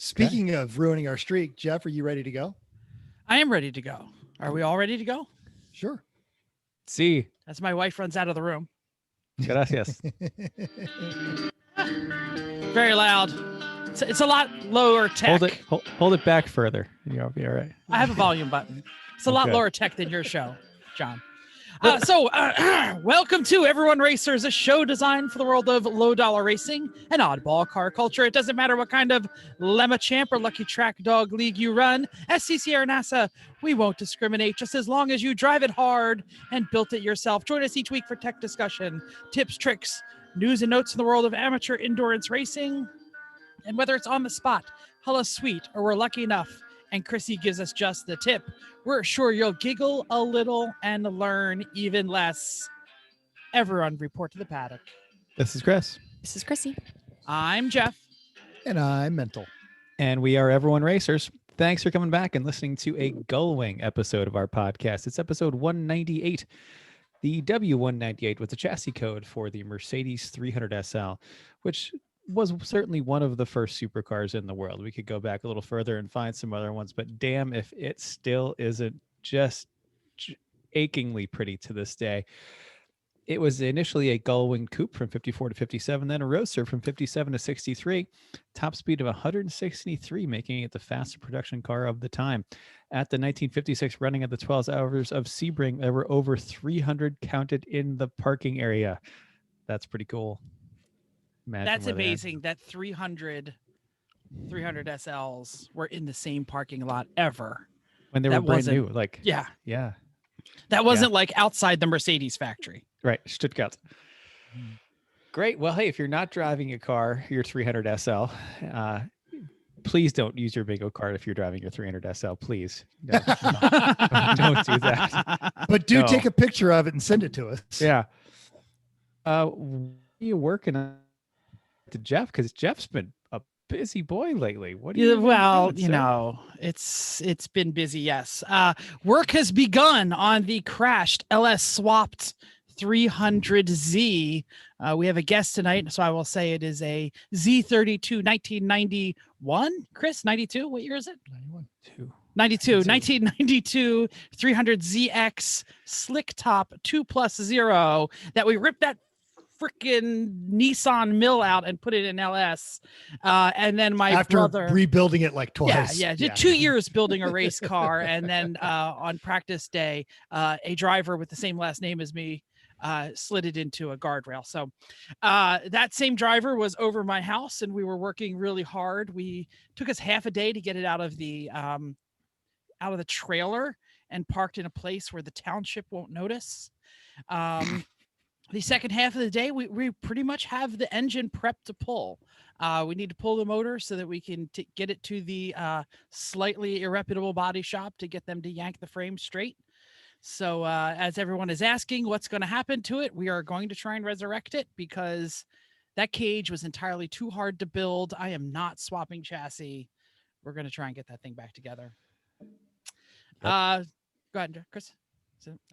Speaking of ruining our streak, Jeff, are you ready to go? I am ready to go. Are we all ready to go? Sure. See. As my wife runs out of the room. Gracias. Very loud. It's a lot lower tech. Hold it back further. You'll be all right. I have a volume button. It's a lot Okay. lower tech than your show, John. Welcome to Everyone Racers, a show designed for the world of low-dollar racing and oddball car culture. It doesn't matter what kind of Lemma Champ or Lucky Track Dog League you run. SCC or NASA, we won't discriminate just as long as you drive it hard and built it yourself. Join us each week for tech discussion, tips, tricks, news and notes in the world of amateur endurance racing. And whether it's on the spot, hella sweet, or we're lucky enough and Chrissy gives us just the tip, we're sure you'll giggle a little and learn even less. Everyone report to the paddock. This is Chris. This is Chrissy. I'm Jeff. And I'm Mental. And we are Everyone Racers. Thanks for coming back and listening to a Gullwing episode of our podcast. It's episode 198. The W198 was the chassis code for the Mercedes 300 SL, which was certainly one of the first supercars in the world. We could go back a little further and find some other ones, but damn if it still isn't just achingly pretty to this day. It was initially a Gullwing coupe from 54 to 57, then a roadster from 57 to 63, top speed of 163, making it the fastest production car of the time. At the 1956 running of the 12 hours of Sebring, there were over 300 counted in the parking area. That's pretty cool. That's amazing that 300 SLs were in the same parking lot ever. When they were brand new. Yeah. That wasn't like outside the Mercedes factory. Right. Stuttgart. Great. Well, hey, if you're not driving a car, your 300 SL, please don't use your bingo card if you're driving your 300 SL. Please. No, don't do that. But take a picture of it and send it to us. Yeah. What are you working on to Jeff? Because Jeff's been a busy boy lately. What do you it's been busy. Yes. Work has begun on the crashed LS swapped 300Z. We have a guest tonight, so I will say it is a Z32 1991. Chris, 92? What year is it? 92. 1992 300ZX slick top 2+0 that we ripped that freaking Nissan mill out and put it in LS. And then After brother rebuilding it like twice. Yeah. 2 years building a race car. And then on practice day, a driver with the same last name as me slid it into a guardrail. So that same driver was over my house and we were working really hard. We took us half a day to get it out of the trailer and parked in a place where the township won't notice. The second half of the day, we pretty much have the engine prepped to pull. We need to pull the motor so that we can get it to the slightly irreputable body shop to get them to yank the frame straight. So as everyone is asking what's going to happen to it, we are going to try and resurrect it because that cage was entirely too hard to build. I am not swapping chassis. We're going to try and get that thing back together. Yep. Go ahead, Chris.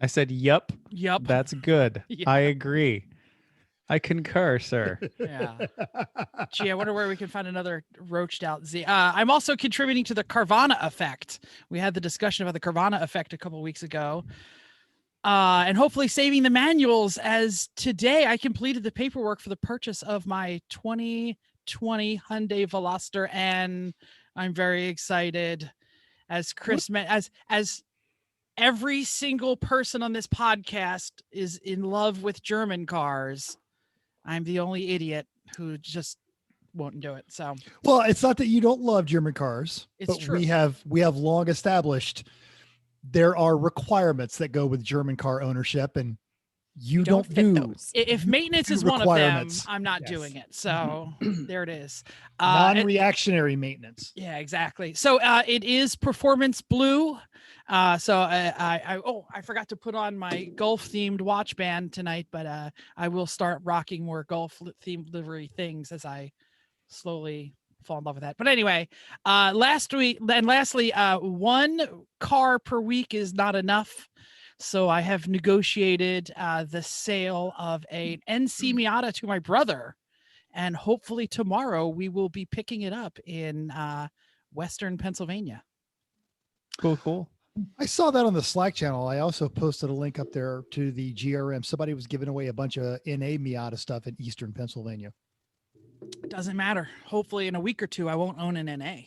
I said, Yup. That's good. Yep. I agree. I concur, sir. Yeah. Gee, I wonder where we can find another roached out Z. I'm also contributing to the Carvana effect. We had the discussion about the Carvana effect a couple weeks ago. And hopefully saving the manuals, as today I completed the paperwork for the purchase of my 2020 Hyundai Veloster, and I'm very excited. As Chris as every single person on this podcast is in love with German cars, I'm the only idiot who just won't do it. So, well, it's not that you don't love German cars, but true. we have long established there are requirements that go with German car ownership, and you don't do those. If maintenance is one of them, I'm not doing it. So there it is. Non-reactionary maintenance. Yeah, exactly. So it is performance blue. So I forgot to put on my golf themed watch band tonight, but I will start rocking more golf themed livery things as I slowly fall in love with that. But anyway, lastly, one car per week is not enough. So I have negotiated the sale of an NC Miata to my brother, and hopefully tomorrow we will be picking it up in Western Pennsylvania. Cool. I saw that on the Slack channel. I also posted a link up there to the GRM. Somebody was giving away a bunch of NA Miata stuff in Eastern Pennsylvania. It doesn't matter. Hopefully in a week or two I won't own an NA.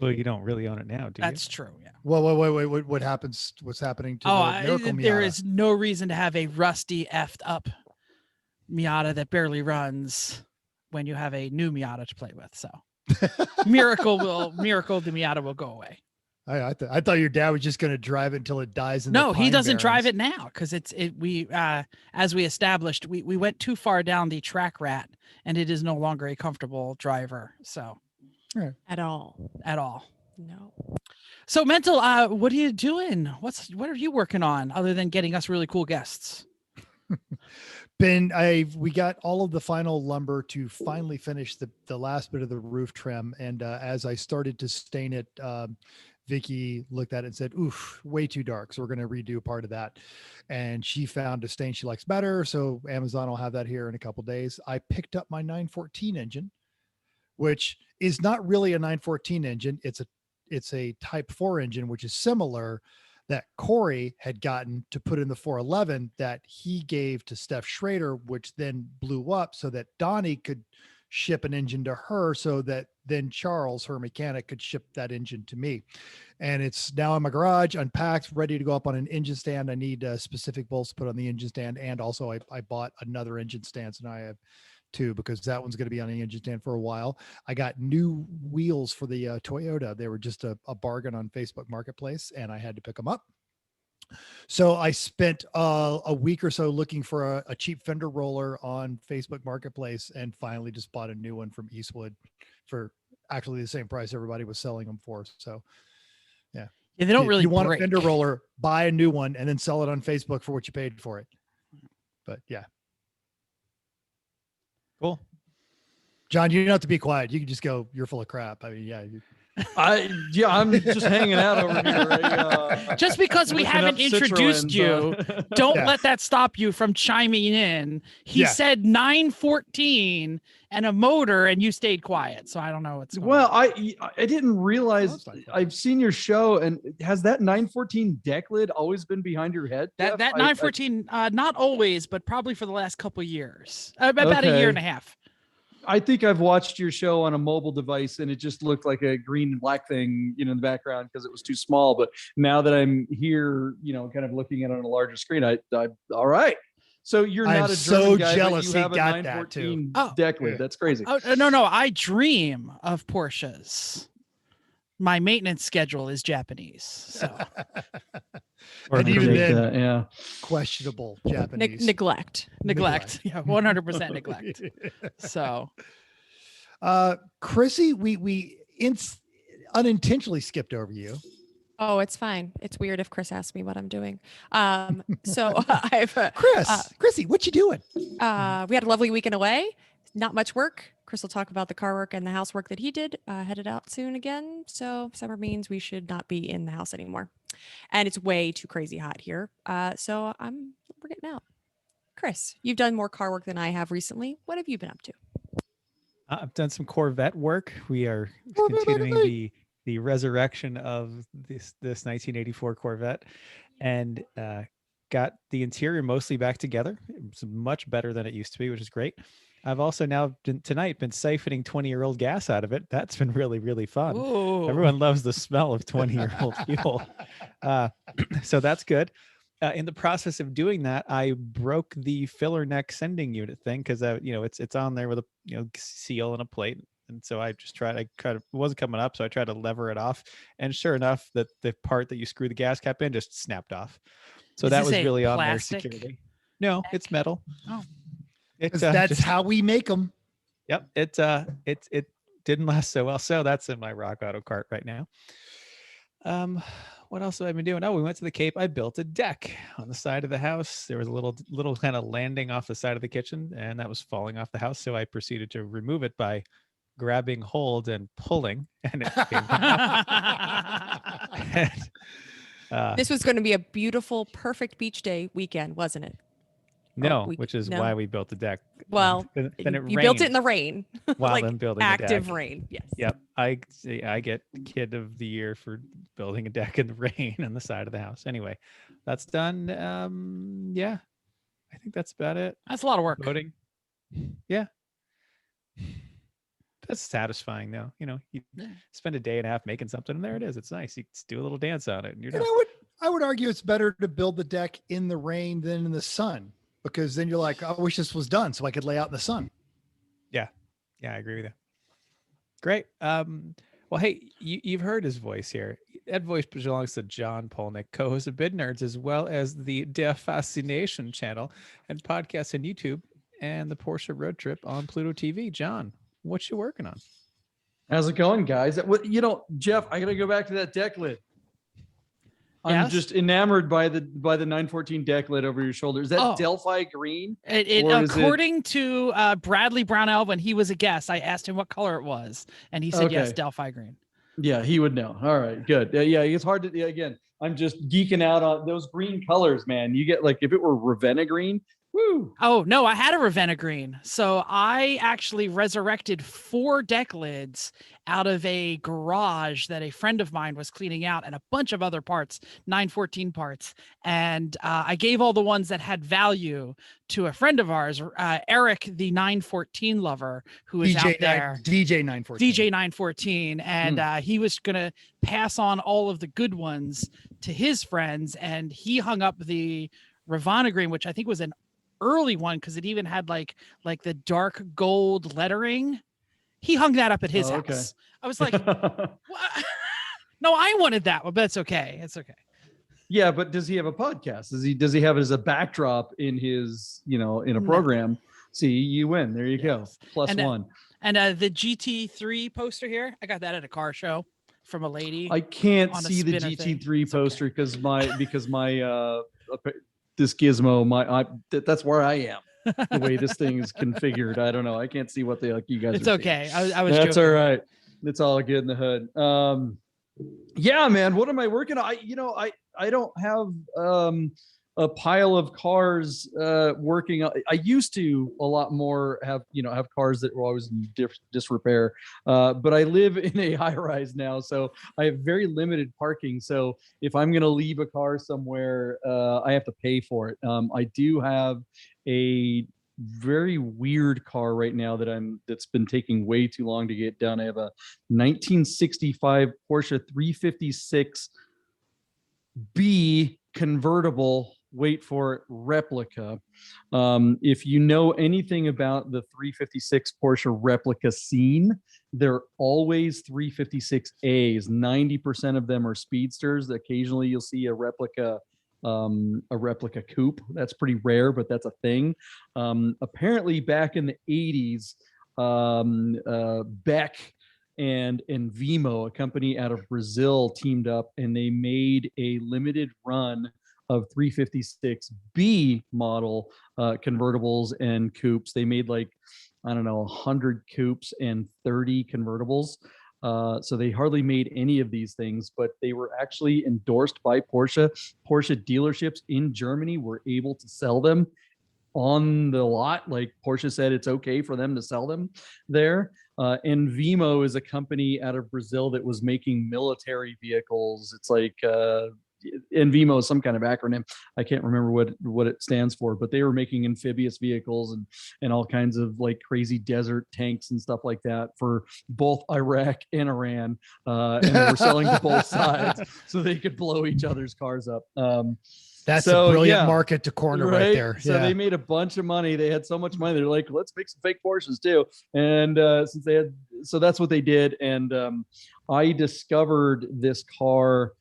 Well, you don't really own it now, do you? That's true. Yeah. Well, wait. What happens? What's happening to the Miracle Miata? There is no reason to have a rusty, effed up Miata that barely runs when you have a new Miata to play with. So miracle the Miata will go away. I thought your dad was just going to drive it until it dies. No, he doesn't drive it now because as we established, we went too far down the track rat and it is no longer a comfortable driver. So At all. No. So Mental, what are you doing? What are you working on other than getting us really cool guests? We got all of the final lumber to finally finish the last bit of the roof trim. And as I started to stain it, Vicky looked at it and said, oof, way too dark. So we're going to redo part of that. And she found a stain she likes better. So Amazon will have that here in a couple of days. I picked up my 914 engine, which is not really a 914 engine. It's a Type 4 engine, which is similar, that Corey had gotten to put in the 411 that he gave to Steph Schrader, which then blew up so that Donnie could ship an engine to her, so that then Charles, her mechanic, could ship that engine to me. And it's now in my garage, unpacked, ready to go up on an engine stand. I need specific bolts to put on the engine stand. And also I bought another engine stand. So now I have two, because that one's going to be on the engine stand for a while. I got new wheels for the Toyota. They were just a bargain on Facebook Marketplace, and I had to pick them up. So I spent a week or so looking for a cheap fender roller on Facebook Marketplace, and finally just bought a new one from Eastwood for actually the same price everybody was selling them for. So yeah, they don't really you want break. a fender roller, buy a new one and then sell it on Facebook for what you paid for it. But yeah. Cool. John, you don't have to be quiet. You can just go, you're full of crap. I mean, yeah. I'm just hanging out over here. Just because we haven't introduced you, don't let that stop you from chiming in. He said 914 and a motor, and you stayed quiet. So I don't know what's going on. I didn't realize. I've seen your show, and has that 914 deck lid always been behind your head? That 914, not always, but probably for the last couple of years, about a year and a half. I think I've watched your show on a mobile device, and it just looked like a green and black thing, in the background because it was too small. But now that I'm here, kind of looking at it on a larger screen, I all right. So you're not a German guy, jealous but you have he a got 914 that too. deck lid. That's crazy. Oh, no, I dream of Porsches. My maintenance schedule is Japanese. So. And even then, yeah, questionable Japanese. Neglect. Yeah, 100% neglect. So, Chrissy, we unintentionally skipped over you. Oh, it's fine. It's weird if Chris asks me what I'm doing. So I've Chrissy, what you doing? we had a lovely weekend away. Not much work. Chris will talk about the car work and the housework that he did. Headed out soon again. So summer means we should not be in the house anymore. And it's way too crazy hot here. So we're getting out. Chris, you've done more car work than I have recently. What have you been up to? I've done some Corvette work. We are continuing the resurrection of this 1984 Corvette, and got the interior mostly back together. It's much better than it used to be, which is great. I've also now tonight been siphoning 20-year-old gas out of it. That's been really, really fun. Ooh. Everyone loves the smell of 20-year-old fuel. So that's good. In the process of doing that, I broke the filler neck sending unit thing because it's on there with a seal and a plate. And so I just tried it wasn't coming up. So I tried to lever it off. And sure enough, the part that you screw the gas cap in just snapped off. So that was really on there security. No, it's metal. Oh. That's how we make them. Yep. It didn't last so well. So that's in my Rock Auto cart right now. What else have I been doing? Oh, we went to the Cape. I built a deck on the side of the house. There was a little kind of landing off the side of the kitchen, and that was falling off the house. So I proceeded to remove it by grabbing hold and pulling, and it came this was going to be a beautiful, perfect beach day weekend, wasn't it? No, we- which is no. why we built the deck. Well, then it you built it in rained the rain. while like I'm building active a deck. rain. Yes. Yep, I get kid of the year for building a deck in the rain on the side of the house. Anyway, that's done. Yeah, I think that's about it. That's a lot of work. Voting. Yeah. That's satisfying though. You Yeah. spend a day and a half making something and there it is. It's nice. You just do a little dance on it and you're And done. I would argue it's better to build the deck in the rain than in the sun, because then you're like, I wish this was done so I could lay out in the sun. Yeah, I agree with you. Great. Well, hey, you've heard his voice here. That voice belongs to John Polnik, co-host of Bidnerds, as well as the Fascination channel and podcast on YouTube and the Porsche Road Trip on Pluto TV. John, what you working on? How's it going, guys? Jeff, I gotta go back to that deck lid. I'm Yes? just enamored by the 914 deck lid over your shoulder. Is that Oh. Delphi green? Or is it- According to Bradley Brownell, when he was a guest, I asked him what color it was, and he said yes, Okay. Delphi green. Yeah, he would know. All right, good. Yeah, it's hard to. Yeah, again, I'm just geeking out on those green colors, man. You get like if it were Ravenna green, woo. Oh no, I had a Ravenna green. So I actually resurrected 4 deck lids out of a garage that a friend of mine was cleaning out, and a bunch of other parts, 914 parts. And I gave all the ones that had value to a friend of ours, Eric, the 914 lover, who is out there. DJ 914. DJ 914, and he was gonna pass on all of the good ones to his friends, and he hung up the Ravana green, which I think was an early one because it even had like the dark gold lettering. He hung that up at his Okay. house. I was like, what? No, I wanted that one, but it's okay. It's okay. Yeah, but does he have a podcast? Does he have it as a backdrop in his in a No. program? See, you win. There you go. Yes. Plus And, one. And the GT3 poster here, I got that at a car show from a lady. I can't on a see the spinner thing. GT3 It's okay. poster because my this gizmo that's where I am. The way this thing is configured, I don't know. I can't see what you guys. It's are okay. seeing. I was That's joking. all right. It's all good in the hood. Yeah, man. What am I working on? I don't have a pile of cars working on. I used to a lot more have cars that were always in disrepair. But I live in a high rise now, so I have very limited parking. So if I'm gonna leave a car somewhere, I have to pay for it. I do have a very weird car right now that's been taking way too long to get done. I have a 1965 Porsche 356 B convertible, wait for it, replica. If you know anything about the 356 Porsche replica scene, they're always 356As. 90% of them are speedsters. Occasionally you'll see a replica coupe. That's pretty rare, but that's a thing. Apparently back in the 80s, Beck and Vimo, a company out of Brazil, teamed up and they made a limited run of 356B model convertibles and coupes. They made 100 coupes and 30 convertibles. So they hardly made any of these things, but they were actually endorsed by Porsche. Porsche dealerships in Germany were able to sell them on the lot. Like Porsche said, it's okay for them to sell them there. And Vimo is a company out of Brazil that was making military vehicles. It's like, and Vimo is some kind of acronym. I can't remember what it stands for, but they were making amphibious vehicles and all kinds of like crazy desert tanks and stuff like that for both Iraq and Iran. And they were selling to both sides so they could blow each other's cars up. That's So, a brilliant yeah. market to corner right there. So they made a bunch of money. They had so much money. They're like, let's make some fake Porsches too. And so that's what they did. And I discovered this car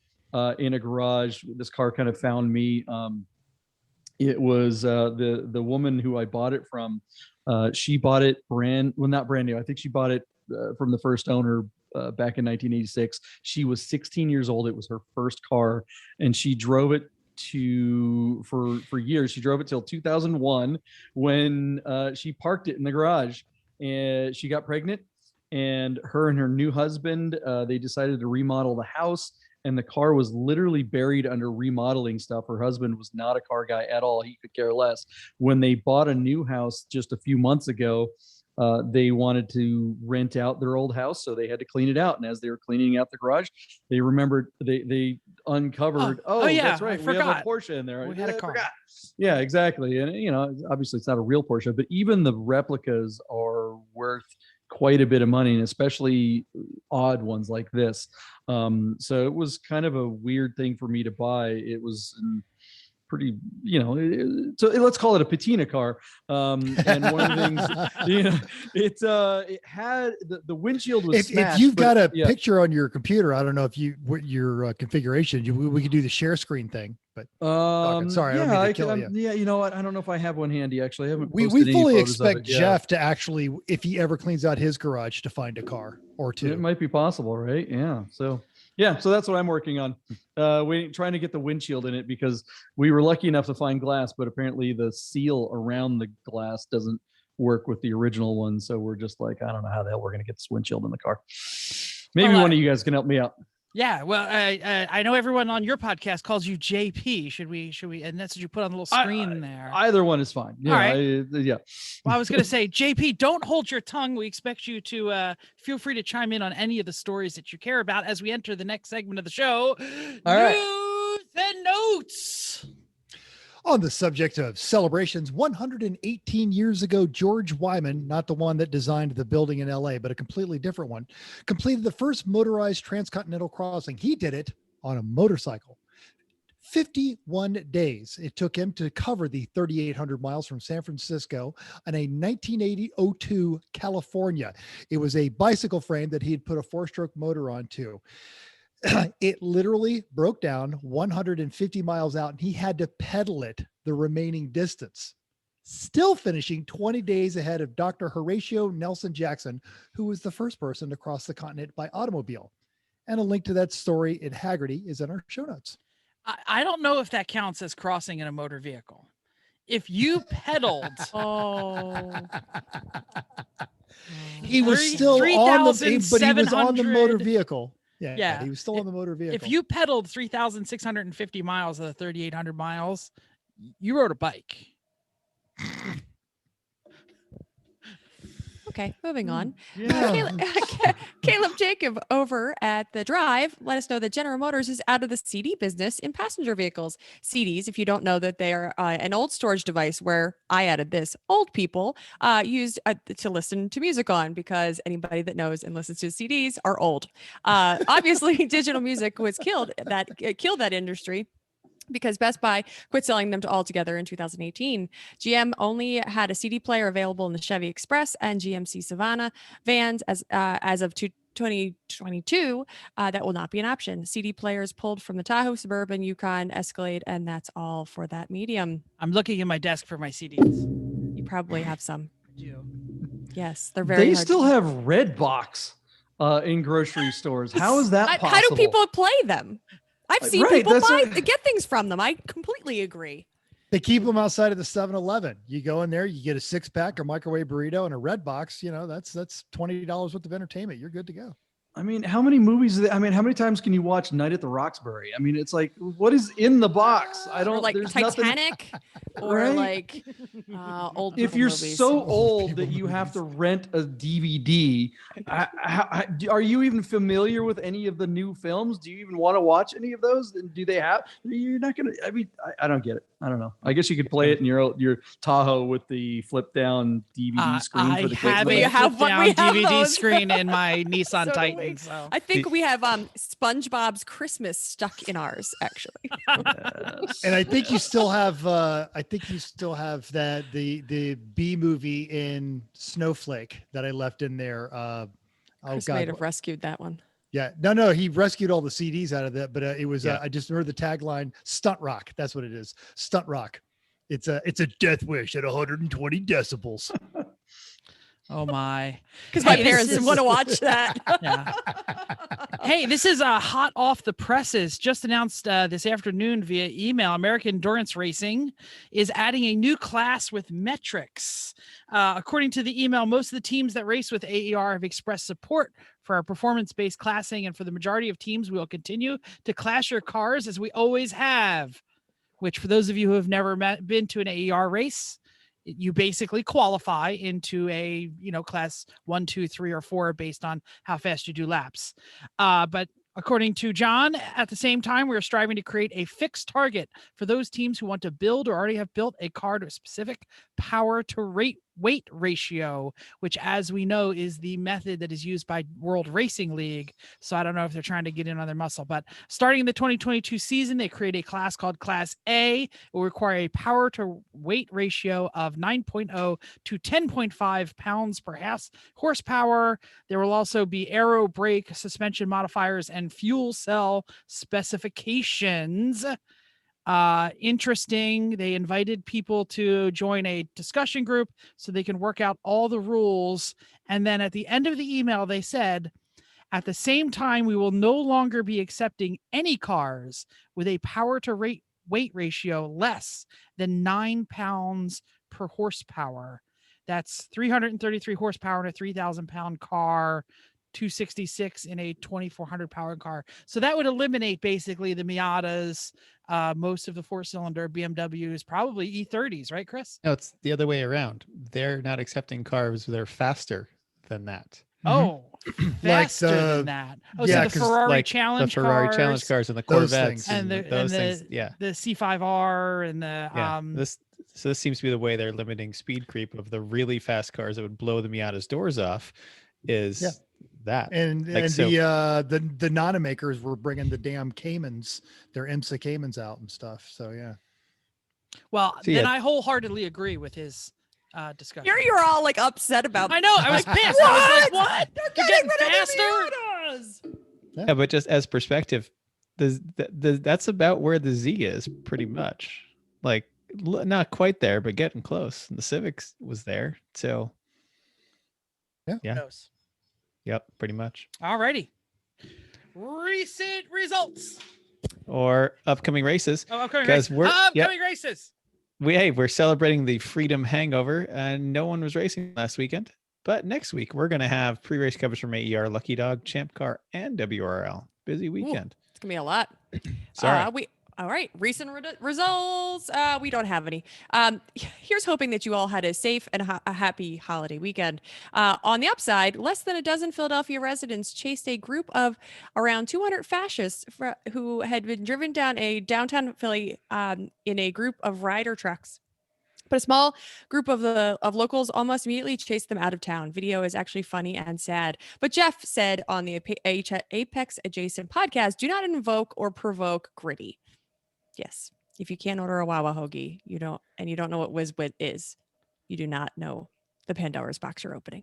in a garage. This car kind of found me. It was the woman who I bought it from. She bought it not brand new. I think she bought it from the first owner back in 1986. She was 16 years old. It was her first car, and she drove it for years. She drove it till 2001 when she parked it in the garage, and she got pregnant, and her and her new husband they decided to remodel the house, and the car was literally buried under remodeling stuff. Her husband was not a car guy at all. He could care less. When they bought a new house just a few months ago, they wanted to rent out their old house, so they had to clean it out. And as they were cleaning out the garage, they remembered they uncovered. Oh yeah, that's right. We have a Porsche in there. We had a car. Yeah, exactly. And obviously it's not a real Porsche, but even the replicas are worth quite a bit of money, and especially odd ones like this. So it was kind of a weird thing for me to buy. It was pretty, so let's call it a patina car. And one of the things, it had the windshield was smashed. If you've got a picture on your computer, I don't know if what your configuration, we could do the share screen thing. But sorry, I don't mean to kill you. Yeah, you know what? I don't know if I have one handy. Actually, I haven't. We fully expect Jeff to actually, if he ever cleans out his garage, to find a car or two. It might be possible, right? Yeah. So that's what I'm working on. Trying to get the windshield in it, because we were lucky enough to find glass, but apparently the seal around the glass doesn't work with the original one. So we're just like, I don't know how the hell we're going to get this windshield in the car. Maybe one of you guys can help me out. Yeah, well, I know everyone on your podcast calls you JP. Should we? And that's what you put on the little screen there. Either one is fine. Yeah, all right. Yeah. Well, I was going to say, JP, don't hold your tongue. We expect you to feel free to chime in on any of the stories that you care about as we enter the next segment of the show. All right. News and notes. On the subject of celebrations, 118 years ago, George Wyman, not the one that designed the building in LA, but a completely different one, completed the first motorized transcontinental crossing. He did it on a motorcycle. 51 days it took him to cover the 3,800 miles from San Francisco in a 1902 California. It was a bicycle frame that he had put a 4-stroke motor onto. It literally broke down 150 miles out, and he had to pedal it the remaining distance, still finishing 20 days ahead of Dr. Horatio Nelson Jackson, who was the first person to cross the continent by automobile. And a link to that story in Haggerty is in our show notes. I don't know if that counts as crossing in a motor vehicle. If you pedaled, he was still on the motor vehicle. Yeah, he was still on the motor vehicle. If you pedaled 3,650 miles of the 3,800 miles, you rode a bike. Okay, moving on. Yeah. Caleb Jacob over at The Drive let us know that General Motors is out of the CD business in passenger vehicles. CDs, if you don't know, that they are an old storage device where I added this, old people used to listen to music on, because anybody that knows and listens to CDs are old. Obviously, digital music was killed that industry, because Best Buy quit selling them altogether in 2018. GM only had a CD player available in the Chevy Express and GMC Savannah vans as of 2022. That will not be an option. CD players pulled from the Tahoe, Suburban, Yukon, Escalade, and that's all for that medium. I'm looking in my desk for my CDs. You probably have some. I do. Yes, they're very. They still have Redbox in grocery stores. How is that possible? How do people play them? I've seen people get things from them. I completely agree. They keep them outside of the 7-Eleven. You go in there, you get a 6-pack or microwave burrito and a Redbox. That's $20 worth of entertainment. You're good to go. I mean, how many movies? How many times can you watch Night at the Roxbury? I mean, it's like, what is in the box? I don't or like Titanic, or right? like old. If you're movies. so old that you have to rent a DVD, are you even familiar with any of the new films? Do you even want to watch any of those? Do they have? You're not gonna. I mean, I don't get it. I don't know. I guess you could play it in your Tahoe with the flip down DVD screen for the kids. We have a flip down DVD screen in my Nissan So do Titan. we. So. I think we have SpongeBob's Christmas stuck in ours, actually. Yes. And I think you still have that the B movie in Snowflake that I left in there. Chris might have rescued that one. Yeah, no, he rescued all the CDs out of that, but it was Yeah. I just heard the tagline, "Stunt Rock." That's what it is, Stunt Rock. It's a death wish at 120 decibels. Oh my! Because my Hey, parents want to watch that. Yeah. Hey, this is hot off the presses. Just announced this afternoon via email. American Endurance Racing is adding a new class with metrics. According to the email, most of the teams that race with AER have expressed support for our performance-based classing, and for the majority of teams, we will continue to class your cars as we always have, which for those of you who have never been to an AER race, you basically qualify into a, class 1, 2, 3, or 4 based on how fast you do laps. But according to John, at the same time, we're striving to create a fixed target for those teams who want to build or already have built a car to a specific power to weight ratio, which, as we know, is the method that is used by World Racing League. So I don't know if they're trying to get in on their muscle, but starting in the 2022 season, they create a class called Class A. It will require a power to weight ratio of 9.0 to 10.5 pounds per horsepower. There will also be aero, brake, suspension modifiers, and fuel cell specifications. Interesting. They invited people to join a discussion group so they can work out all the rules. And then at the end of the email, they said, at the same time, we will no longer be accepting any cars with a power to weight ratio less than 9 pounds per horsepower. That's 333 horsepower in a 3,000 pound car, 266 in a 2,400 power car. So that would eliminate basically the Miatas, most of the 4-cylinder BMWs, probably E30s, right, Chris? No, it's the other way around. They're not accepting cars that are faster than that. Oh, faster Like than that. Oh, yeah, so the 'cause Ferrari Like Challenge the Ferrari cars, Challenge cars and the those Corvettes things. and those things. Yeah. the C5R and the Yeah. This seems to be the way they're limiting speed creep of the really fast cars that would blow the Miata's doors off. Is that And Like, so- the Nana makers were bringing the damn Caymans, their IMSA Caymans out and stuff. So yeah. well, So, then yeah. I wholeheartedly agree with his discussion. Here you're all like upset about. I know. I was pissed. I was like, what? They're getting rid of faster? the Miatas! Yeah, but just as perspective, that's about where the Z is pretty much. Like not quite there, but getting close. And the Civics was there, so Yeah. Yeah. Knows. Yep, pretty much. Alrighty. Recent results. Or upcoming races. Oh, upcoming Guys, races. we're- Upcoming races. We're celebrating the Freedom Hangover, and no one was racing last weekend. But next week we're gonna have pre-race coverage from AER, Lucky Dog, Champ Car, and WRL. Busy weekend. It's gonna be a lot. Sorry. All right. Recent results. We don't have any. Here's hoping that you all had a safe and a happy holiday weekend. On the upside, less than a dozen Philadelphia residents chased a group of around 200 fascists who had been driven down a downtown Philly in a group of rider trucks. But a small group of locals almost immediately chased them out of town. Video is actually funny and sad. But Jeff said on the Apex Adjacent podcast, do not invoke or provoke Gritty. Yes. If you can't order a Wawa hoagie, you don't know what Whiz-Wit is, you do not know the Pandora's box you're opening.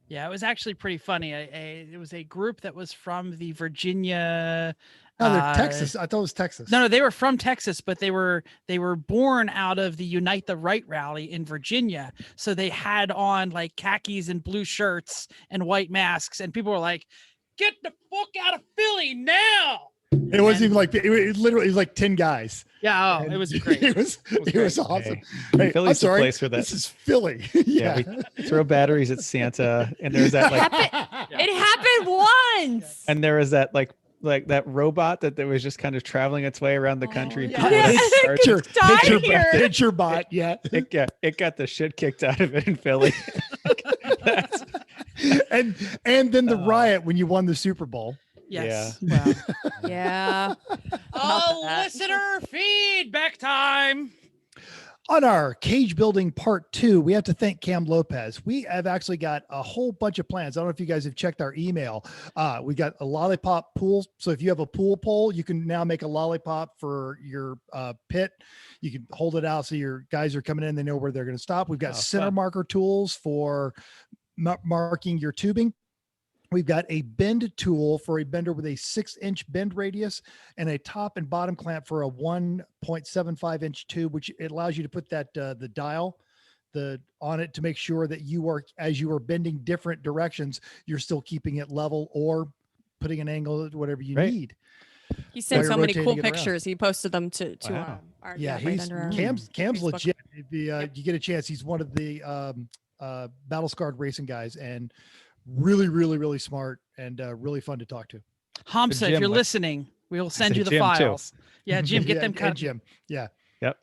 Yeah, it was actually pretty funny. It was a group that was from the Virginia. No, they're Texas. I thought it was Texas. No, they were from Texas, but they were born out of the Unite the Right rally in Virginia. So they had on like khakis and blue shirts and white masks, and people were like, "Get the fuck out of Philly now!" It wasn't even like it literally was like 10 guys. Yeah, it was great. It was awesome. Hey, Hey, Philly's I'm the sorry. place where that. This is Philly. Yeah, we throw batteries at Santa, and there's that like, It happened once. and there was that like that robot that was just kind of traveling its way around the country. yeah. People Yeah. started- Picture bot. Yeah. it got the shit kicked out of it in Philly. That's- And then the riot when you won the Super Bowl. Yes. Wow. Yeah. Oh, that. listener feedback time. On our cage building part 2, we have to thank Cam Lopez. We have actually got a whole bunch of plans. I don't know if you guys have checked our email. We got a lollipop pool. So if you have a pool pole, you can now make a lollipop for your pit. You can hold it out so your guys are coming in, they know where they're going to stop. We've got center fun. marker tools for marking your tubing. We've got a bend tool for a bender with a 6-inch bend radius and a top and bottom clamp for a 1.75-inch tube, which it allows you to put that the dial on it to make sure that as you are bending different directions, you're still keeping it level or putting an angle at whatever you Right. need. He sent While so you're many cool rotating it around. pictures. He posted them to Wow. our Yeah, right he's under our Cam's Facebook. legit. If you get a chance, he's one of the battle scarred racing guys and really, really, really smart and really fun to talk to. Hamsa, if Jim, you're what- listening, we'll send say you the Jim, too. files. Yeah, Jim, get Yeah, them and cut. Jim. Yeah. Yep.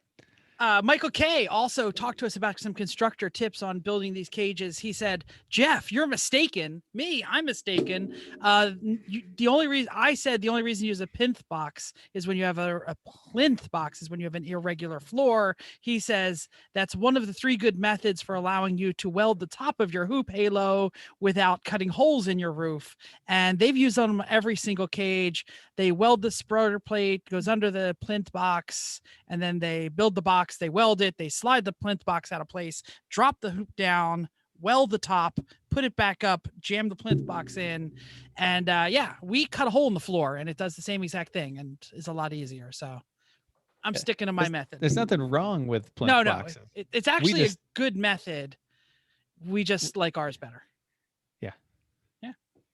Michael K also talked to us about some constructor tips on building these cages. He said, Jeff, you're mistaken. Me, I'm mistaken. The only reason you use a plinth box is when you have a plinth box is when you have an irregular floor. He says that's one of the 3 good methods for allowing you to weld the top of your hoop halo without cutting holes in your roof. And they've used on every single cage. They weld the sprotter plate, goes under the plinth box, and then they build the box. They weld it, they slide the plinth box out of place, drop the hoop down, weld the top, put it back up, jam the plinth box in, and we cut a hole in the floor and it does the same exact thing and is a lot easier. So I'm sticking to my method. There's nothing wrong with plinth No, boxes. it's actually just- a good method. We just like ours better.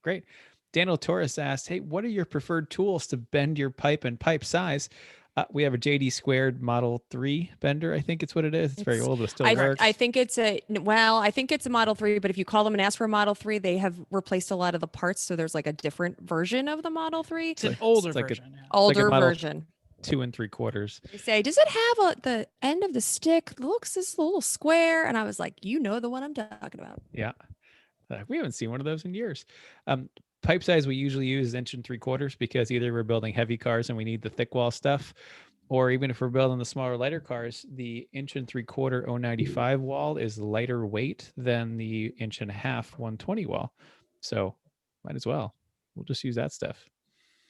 Great. Daniel Torres asked, hey, what are your preferred tools to bend your pipe and pipe size? We have a JD Squared Model 3 bender. I think it's what it is. It's very old, but still works. I think it's a Model 3, but if you call them and ask for a Model 3, they have replaced a lot of the parts. So there's like a different version of the Model 3. It's an older like a- version. Older Model version. 2 3/4. They say, does it have the end of the stick looks this little square? And I was like, you know the one I'm talking about. Yeah. We haven't seen one of those in years. Pipe size we usually use is 1 3/4 because either we're building heavy cars and we need the thick wall stuff, or even if we're building the smaller, lighter cars, the 1 3/4 095 wall is lighter weight than the 1.5 120 wall. So might as well. We'll just use that stuff.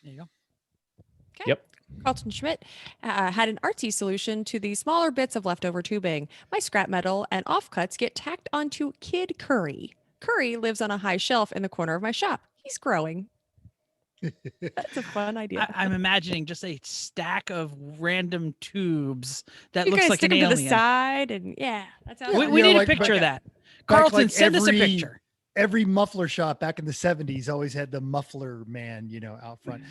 There you go. Okay. Yep. Carlton Schmidt had an artsy solution to the smaller bits of leftover tubing. My scrap metal and offcuts get tacked onto Kid Curry. Curry lives on a high shelf in the corner of my shop. He's growing. That's a fun idea. I'm imagining just a stack of random tubes that You looks guys like stick an them to alien. the side, and that sounds. We You know, need like a picture of back- that. Carlton, like send us a every- picture. Every muffler shop back in the 70s always had the muffler man, out front.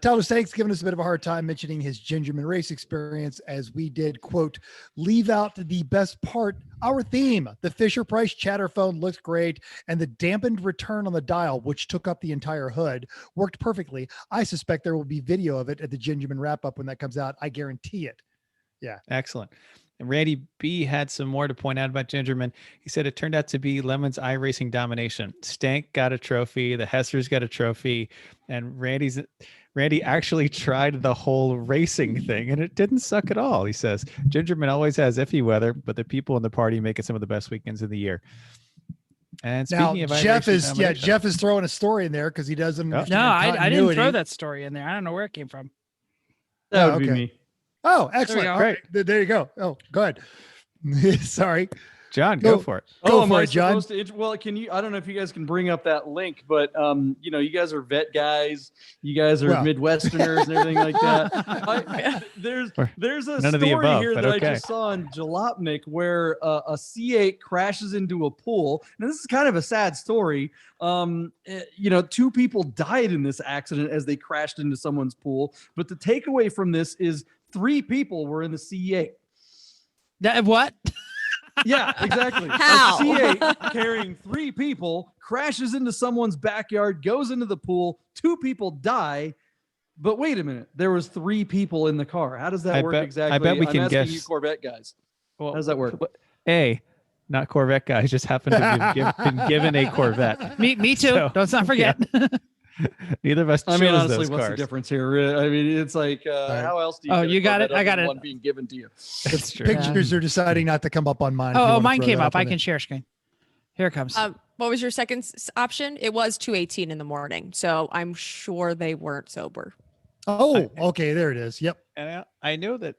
Tyler Stanks giving us a bit of a hard time mentioning his Gingerman race experience as we did, quote, leave out the best part, our theme. The Fisher Price chatter phone looked great, and the dampened return on the dial, which took up the entire hood, worked perfectly. I suspect there will be video of it at the Gingerman wrap-up when that comes out. I guarantee it. Yeah. Excellent. And Randy B had some more to point out about Gingerman. He said it turned out to be Lemon's iRacing domination. Stank got a trophy, the Hessers got a trophy, and Randy actually tried the whole racing thing, and it didn't suck at all. He says Gingerman always has iffy weather, but the people in the party make it some of the best weekends of the year. And Now, speaking of Jeff iRacing is domination- Jeff is throwing a story in there because he doesn't. Oh. No, I didn't throw that story in there. I don't know where it came from. That Oh, would be okay. me. Oh, excellent. go. All right. There you go. Oh, go ahead. Sorry. John, Go- go for it. Go am for I it, John. supposed to well, can you? I don't know if you guys can bring up that link, but you guys are vet guys. You guys are Well. Midwesterners and everything like that. There's a None of the story above, here but that okay. I just saw on Jalopnik where a C8 crashes into a pool. Now this is kind of a sad story. 2 people died in this accident as they crashed into someone's pool. But the takeaway from this is 3 people were in the C8. What? Yeah, exactly. How? A C8 carrying 3 people crashes into someone's backyard, goes into the pool. 2 people die. But wait a minute, there was 3 people in the car. How does that I work bet- I exactly? bet we I'm can asking guess. you Corvette guys. Well, How does that work? Not Corvette guys, just happened to have been given a Corvette. Me too. So, Let's not forget. Neither of us chose I mean, honestly, those what's cars. the difference here? Really? I mean, it's like, right. how else do you? Oh, get a you got it? Corvette I other got than it. One being given to you. That's true. Pictures are deciding not to come up on mine. if you Oh, wanna mine throw came that up. on I there. can share screen. Here it comes. What was your second option? It was 2:18 in the morning, so I'm sure they weren't sober. Oh, okay. There it is. Yep. And I know that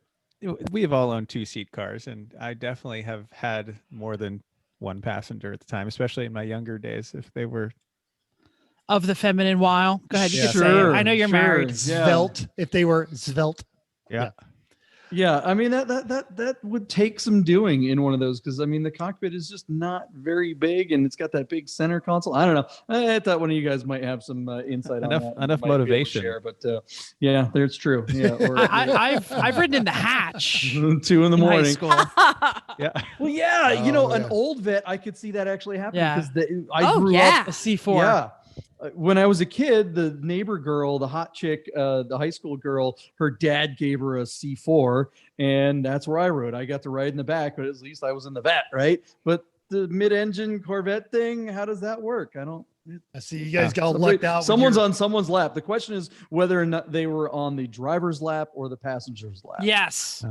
we have all owned 2-seat cars, and I definitely have had more than one passenger at the time, especially in my younger days. If they were, Of the feminine while. Go ahead. You can say Sure, it. I know you're sure. married. Yeah. Svelte. If they were svelte. yeah, Yeah, I mean that would take some doing in one of those because I mean the cockpit is just not very big and it's got that big center console. I don't know. I thought one of you guys might have some insight on that. Enough You might be able to motivation. share, but yeah, that's true. Yeah, or, I've ridden in the hatch 2 in the in high morning. school. yeah. Well, yeah, Oh, an yeah. old vet, I could see that actually happening Yeah. because I Oh, grew yeah. up. A C4. Yeah, when I was a kid, the neighbor girl, the hot chick, the high school girl, her dad gave her a C4, and that's where I rode. I got to ride in the back, but at least I was in the vet, right? But the mid-engine Corvette thing, how does that work? I don't. I see you guys got lucked out. Someone's on someone's lap. The question is whether or not they were on the driver's lap or the passenger's lap. Yes.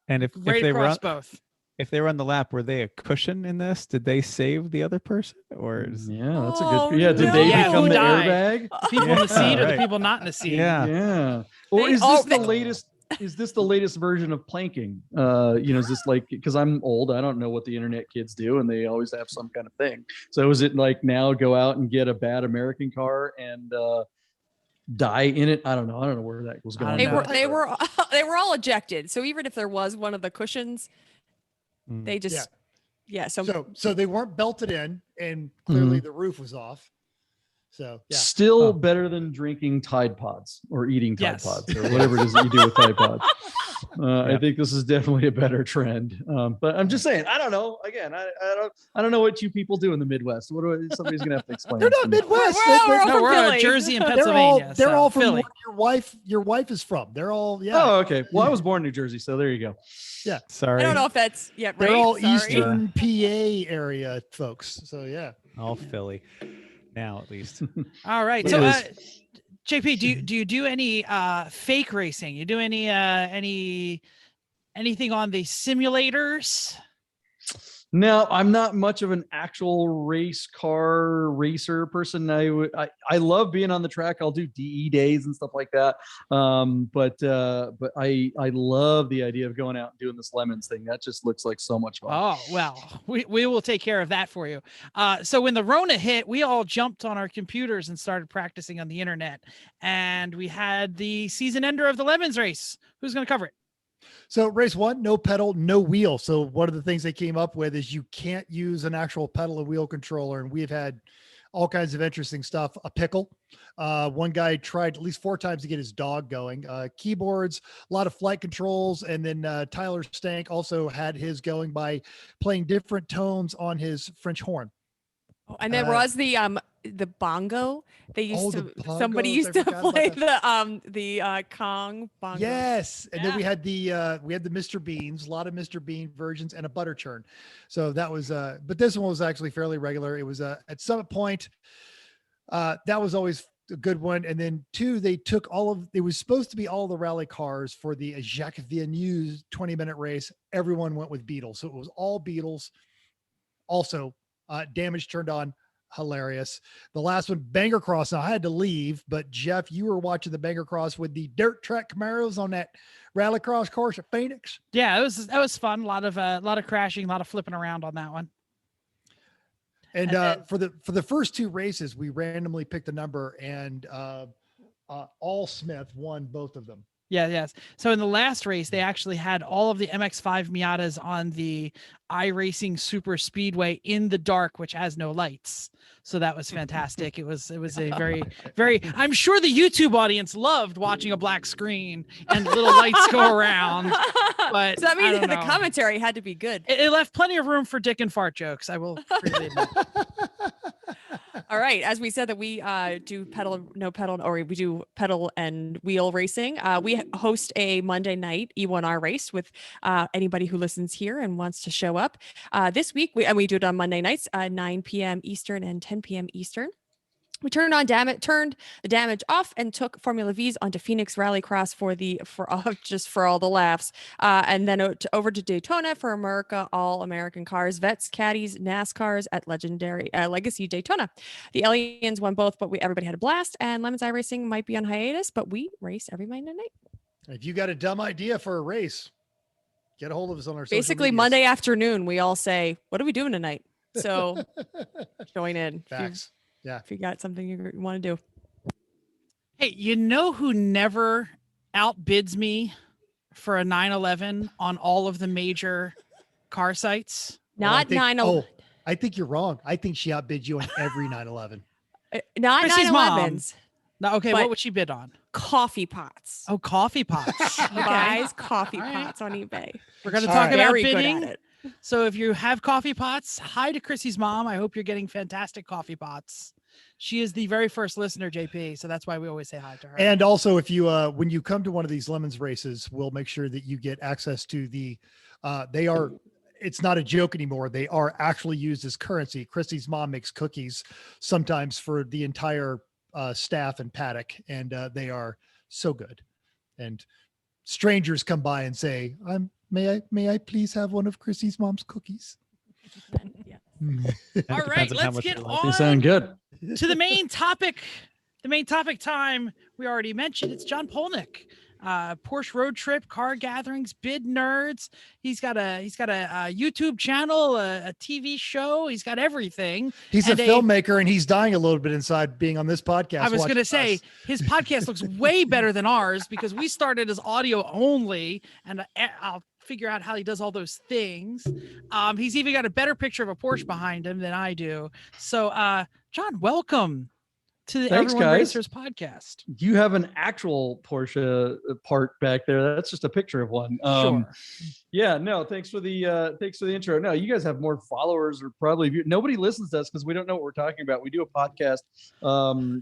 And if Right they were across on, both. if they were on the lap, were they a cushion in this? Did they save the other person, or Yeah, that's a Oh, good. Yeah, did they no. become Who the died? airbag? The people in the seat or the right. people not in the seat? Yeah. Yeah. Or They is all- this the they- latest? Is this the latest version of planking? Is this like, because I'm old, I don't know what the internet kids do, and they always have some kind of thing. So is it like now go out and get a bad American car and die in it? I don't know. I don't know where that was going. They No. were they were they were all ejected. So even if there was one of the cushions, Mm. they just So they weren't belted in, and clearly the roof was off. So yeah. Still Oh. better than drinking Tide Pods or eating Tide Yes. Pods or whatever it is that you do with Tide Pods. I think this is definitely a better trend. But I'm just saying, I don't know. Again, I don't know what you people do in the Midwest. Somebody's gonna have to explain. They're this not to me. Midwest. We're all No, from we're Philly. Jersey and They're Pennsylvania. they're all from Philly. where your wife is from. They're all Oh, okay. Well, I was born in New Jersey, so there you go. Sorry, I don't know if that's right. They're all Sorry. Eastern PA area folks. So yeah. all Philly now at least. All right. It So, is. JP, do you do any fake racing? You do any anything on the simulators? No, I'm not much of an actual race car racer person. I love being on the track. I'll do DE days and stuff like that. But I love the idea of going out and doing this lemons thing. That just looks like so much fun. Oh, well, we will take care of that for you. So when the Rona hit, we all jumped on our computers and started practicing on the internet. And we had the season ender of the Lemons race. Who's going to cover it? So race one, no pedal, no wheel. So one of the things they came up with is you can't use an actual pedal and wheel controller. And we've had all kinds of interesting stuff. A pickle. One guy tried at least 4 times to get his dog going. Keyboards, a lot of flight controls. And then Tyler Stank also had his going by playing different tones on his French horn. Oh, and there was the bongo. They used the to somebody bongos, used I to forgot about play that. the Kong bongo. Yes. And then Yeah. we had the Mr. Beans, a lot of Mr. Bean versions and a butter churn. So that was but this one was actually fairly regular. It was at Summit Point. That was always a good one. And then 2, they took it was supposed to be all the rally cars for the Jacques Villeneuve 20-minute race. Everyone went with Beetles. So it was all Beetles. Also, damage turned on. Hilarious. The last one, Banger Cross. Now I had to leave, but Jeff, you were watching the Banger Cross with the dirt track Camaros on that rallycross course at Phoenix. Yeah, that was fun. A lot of crashing, a lot of flipping around on that one. And then- for the first 2 races, we randomly picked a number, and All Smith won both of them. Yeah, yes. So in the last race, they actually had all of the MX-5 Miatas on the iRacing Super Speedway in the dark, which has no lights. So that was fantastic. It was a very, very. I'm sure the YouTube audience loved watching a black screen and little lights go around. But So that I means don't the know. commentary had to be good. It left plenty of room for dick and fart jokes. I will freely admit. All right. As we said that we do no pedal, or we do pedal and wheel racing. We host a Monday night E1R race with anybody who listens here and wants to show up. This week, we do it on Monday nights, 9 p.m. Eastern and 10 p.m. Eastern. We turned the damage off and took Formula V's onto Phoenix Rallycross for all the laughs, and then over to Daytona for America All American Cars, Vets, Caddies, NASCARs at legendary Legacy Daytona. The Aliens won both, but everybody had a blast. And Lemons iRacing might be on hiatus, but we race every Monday night. If you got a dumb idea for a race, get a hold of us on our social Basically, medias. Monday afternoon, we all say, "What are we doing tonight?" So join in. Facts. Yeah. If you got something you want to do. Hey, you know who never outbids me for a 911 on all of the major car sites? Not 911. I think you're wrong. I think she outbid you on every 911. Not Chrissy's mom. 911s. No, okay, But- what would she bid on? Coffee pots. Oh, coffee pots. He Okay. buys coffee All right. pots on eBay. We're going to All talk right. about Very good bidding. at it. So if you have coffee pots, hi to Chrissy's mom. I hope you're getting fantastic coffee pots. She is the very first listener, JP. So that's why we always say hi to her. And also, if you when you come to one of these lemons races, we'll make sure that you get access to the. They are. It's not a joke anymore. They are actually used as currency. Christy's mom makes cookies sometimes for the entire staff and paddock, and they are so good. And strangers come by and say, may I please have one of Chrissy's mom's cookies?" Yeah. All right, let's get They on sound good. to the main topic. The main topic time we already mentioned. It's John Polnik. Porsche road trip, car gatherings, Bidnerds. He's got a YouTube channel, a TV show. He's got everything. He's a And filmmaker, and he's dying a little bit inside being on this podcast. I was going to watching say us. his podcast looks way better than ours because we started as audio only, and I'll figure out how he does all those things. He's even got a better picture of a Porsche behind him than I do. So, John, welcome to the Thanks, Everyone guys. Racers podcast. You have an actual Porsche part back there. That's just a picture of one. Sure. Yeah, no, thanks for the intro. No, you guys have more followers or probably nobody listens to us because we don't know what we're talking about. We do a podcast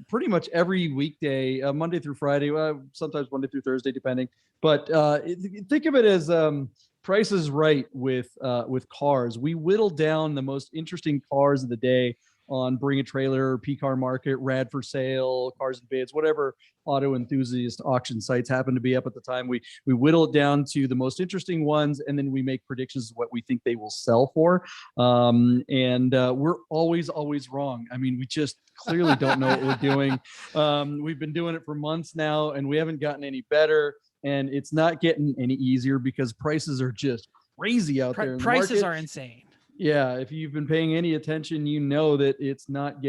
pretty much every weekday, Monday through Friday, sometimes Monday through Thursday, depending. But think of it as Price is Right with cars. We whittle down the most interesting cars of the day on Bring a Trailer, P-Car Market, Rad for Sale, Cars and Bids, whatever auto enthusiast auction sites happen to be up at the time. We whittle it down to the most interesting ones, and then we make predictions of what we think they will sell for. We're always wrong. I mean, we just clearly don't know what we're doing. We've been doing it for months now, and we haven't gotten any better. And it's not getting any easier because prices are just crazy out there. Prices are insane. Yeah, if you've been paying any attention, you know that it's not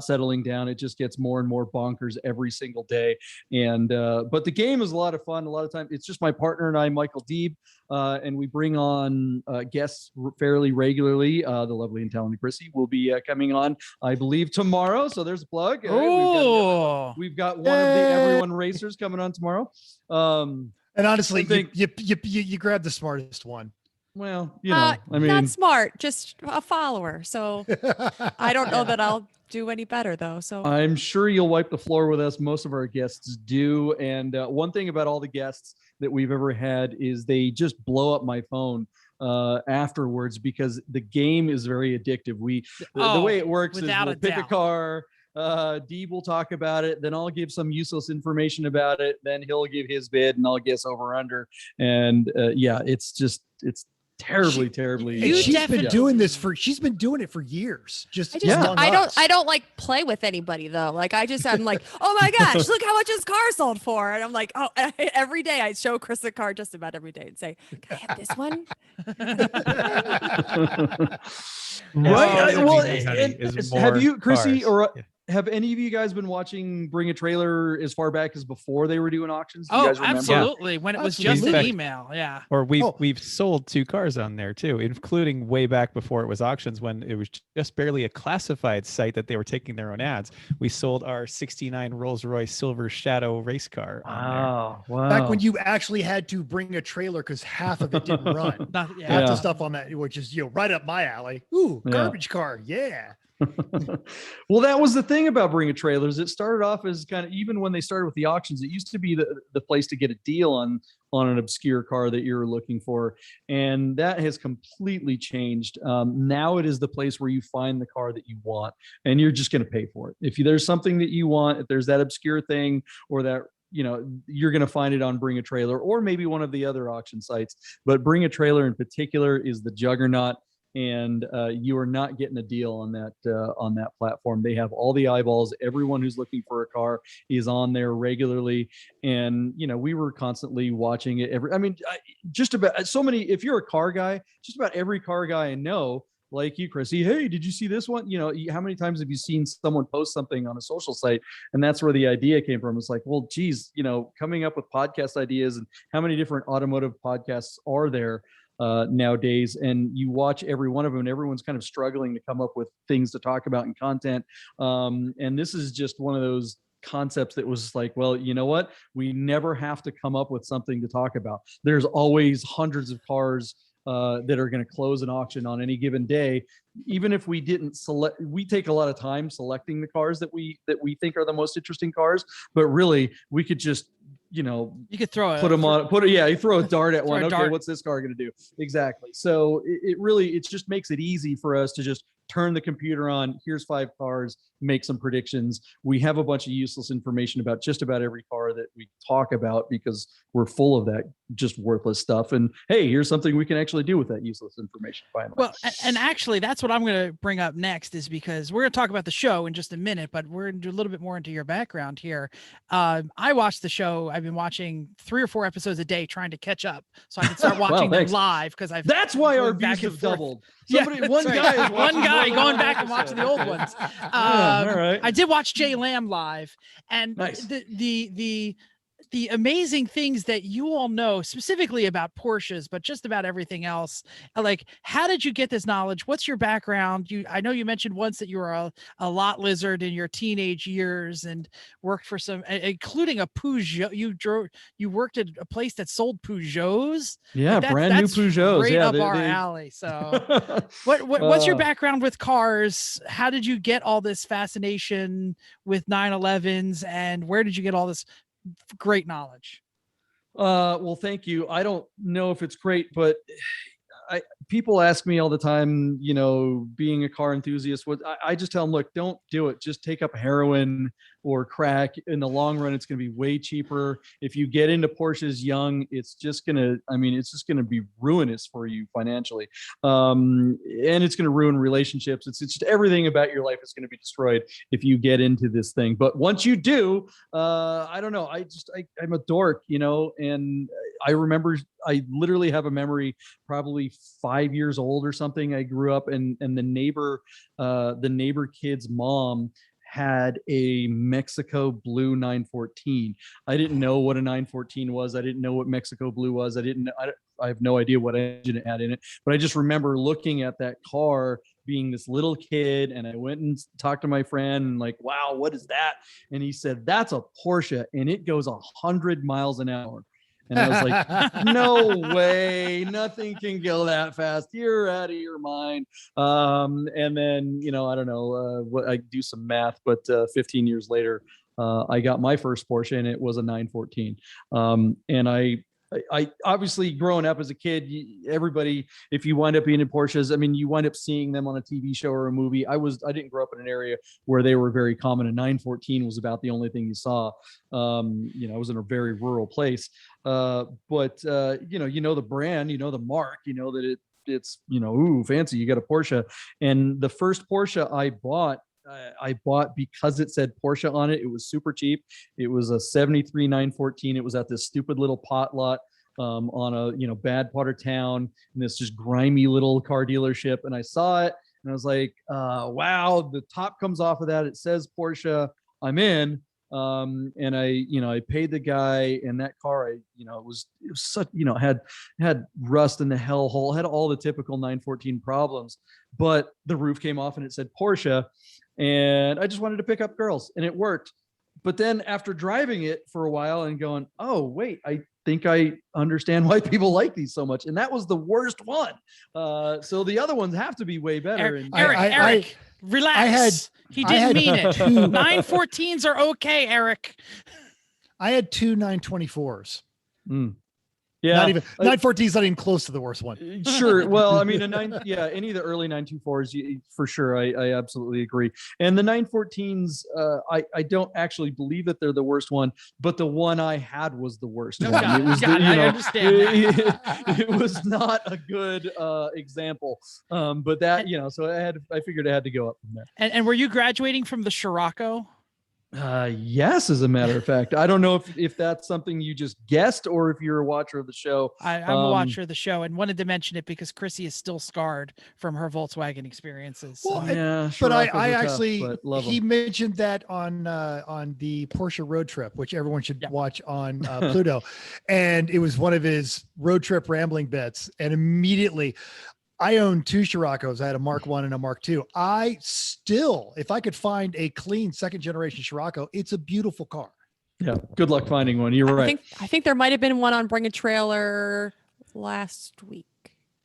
settling down. It just gets more and more bonkers every single day. And but the game is a lot of fun. A lot of time, it's just my partner and I, Michael Deeb, and we bring on guests fairly regularly. The lovely and talented Chrissy will be coming on, I believe, tomorrow. So there's a plug. Oh, We've got one of the Everyone Racers coming on tomorrow. And honestly, I think- you grabbed the smartest one. Well, you know, I mean, not smart, just a follower. So I don't know that I'll do any better though. So I'm sure you'll wipe the floor with us. Most of our guests do. And one thing about all the guests that we've ever had is they just blow up my phone afterwards because the game is very addictive. The way it works is we'll pick a car. Deeb will talk about it, then I'll give some useless information about it, then he'll give his bid and I'll guess over under. And it's terribly. And she's been doing it for years. I don't like play with anybody though. Like I'm like, oh my gosh, look how much this car sold for. And I'm like, oh, every day I show Chris the car just about every day and say, can I have this one? Right. Have you, Chrissy, or have any of you guys been watching Bring a Trailer as far back as before they were doing auctions? Do you guys remember? Absolutely. When it was just an email. Yeah. Or we've sold 2 cars on there too, including way back before it was auctions when it was just barely a classified site that they were taking their own ads. We sold our 69 Rolls-Royce Silver Shadow race car on there. Wow. Back when you actually had to bring a trailer because half of it didn't run. Half the stuff on that, which is right up my alley. Ooh, garbage car. Yeah. Well, that was the thing about Bring a Trailers. It started off as kind of, even when they started with the auctions, it used to be the place to get a deal on an obscure car that you're looking for. And that has completely changed. Now it is the place where you find the car that you want and you're just going to pay for it. If there's something that you want, if there's that obscure thing or that, you're going to find it on Bring a Trailer or maybe one of the other auction sites. But Bring a Trailer in particular is the juggernaut. And you are not getting a deal on that platform. They have all the eyeballs. Everyone who's looking for a car is on there regularly, and we were constantly watching it. Just about so many. If you're a car guy, just about every car guy I know, like you, Chrissy. Hey, did you see this one? How many times have you seen someone post something on a social site? And that's where the idea came from. It's like, well, geez, coming up with podcast ideas and how many different automotive podcasts are there nowadays, and you watch every one of them and everyone's kind of struggling to come up with things to talk about and content. And this is just one of those concepts that was like, well, you know what? We never have to come up with something to talk about. There's always hundreds of cars that are going to close an auction on any given day. Even if we didn't select, we take a lot of time selecting the cars that we think are the most interesting cars. But really, we could just, you could throw you throw a dart at one. Okay, what's this car going to do? Exactly. So it just makes it easy for us to just turn the computer on. Here's 5 cars, make some predictions. We have a bunch of useless information about just about every car that we talk about because we're full of that just worthless stuff. And hey, here's something we can actually do with that useless information finally. Well, and actually that's what I'm going to bring up next, is because we're going to talk about the show in just a minute, but we're going to do a little bit more into your background here. I watched the show. I've been watching 3 or 4 episodes a day trying to catch up so I can start watching them live, because that's why our views have doubled. One guy going back and watching the old ones. All right. I did watch Jay Lamb live, and nice. the amazing things that you all know specifically about Porsches, but just about everything else. Like, how did you get this knowledge? What's your background? I know you mentioned once that you were a lot lizard in your teenage years and worked for some, including a Peugeot. You worked at a place that sold Peugeots. Yeah, brand new Peugeots. Right up our alley. So what's your background with cars? How did you get all this fascination with 911s, and where did you get all this great knowledge? Well, thank you. I don't know if it's great, but people ask me all the time, being a car enthusiast, I just tell them, look, don't do it. Just take up heroin or crack. In the long run, it's going to be way cheaper. If you get into Porsches young, it's just going to be ruinous for you financially. And it's going to ruin relationships. It's just everything about your life is going to be destroyed if you get into this thing. But once you do, I don't know. I'm a dork, and I remember, I literally have a memory, probably 5 years old or something. I grew up and the neighbor kid's mom had a Mexico blue 914. I didn't know what a 914 was. I didn't know what Mexico blue was. I have no idea what engine it had in it, but I just remember looking at that car being this little kid, and I went and talked to my friend and like, wow, what is that? And he said, that's a Porsche and it goes 100 miles an hour. And I was like, no way, nothing can go that fast. You're out of your mind. And then, I don't know, I do some math, but 15 years later, I got my first Porsche and it was a 914. And I obviously, growing up as a kid, everybody, if you wind up being in Porsches, you wind up seeing them on a TV show or a movie. I didn't grow up in an area where they were very common. A 914 was about the only thing you saw. I was in a very rural place. But the brand, the mark, that it's fancy. You got a Porsche. And the first Porsche I bought because it said Porsche on it. It was super cheap. It was a 73 914. It was at this stupid little pot lot on a bad part of town, in this just grimy little car dealership. And I saw it and I was like, wow, the top comes off of that. It says Porsche. I'm in. And I paid the guy, and that car, it was such, had rust in the hell hole, had all the typical 914 problems, but the roof came off and it said Porsche. And I just wanted to pick up girls, and it worked. But then after driving it for a while and going, oh, wait, I think I understand why people like these so much. And that was the worst one. So the other ones have to be way better. Eric, relax. He didn't mean it. 914s are okay, Eric. I had 2 924s. Yeah, not even 914's not even close to the worst one. Sure. Well, any of the early 924s, for sure. I absolutely agree. And the 914s, I don't actually believe that they're the worst one, but the one I had was the worst one. It was, I understand. It was not a good example. But that, so I figured I had to go up from there. And were you graduating from the Scirocco? Yes, as a matter of fact. I don't know if that's something you just guessed or if you're a watcher of the show. I'm a watcher of the show and wanted to mention it because Chrissy is still scarred from her Volkswagen experiences. Well, yeah, but I actually, he mentioned that on the Porsche road trip, which everyone should watch on Pluto. And it was one of his road trip rambling bits. And immediately, I own 2 Scirocco's. I had a Mark 1 and a Mark 2. I still, if I could find a clean second generation Scirocco, it's a beautiful car. Yeah. Good luck finding one. You're right. I think there might've been one on Bring a Trailer last week.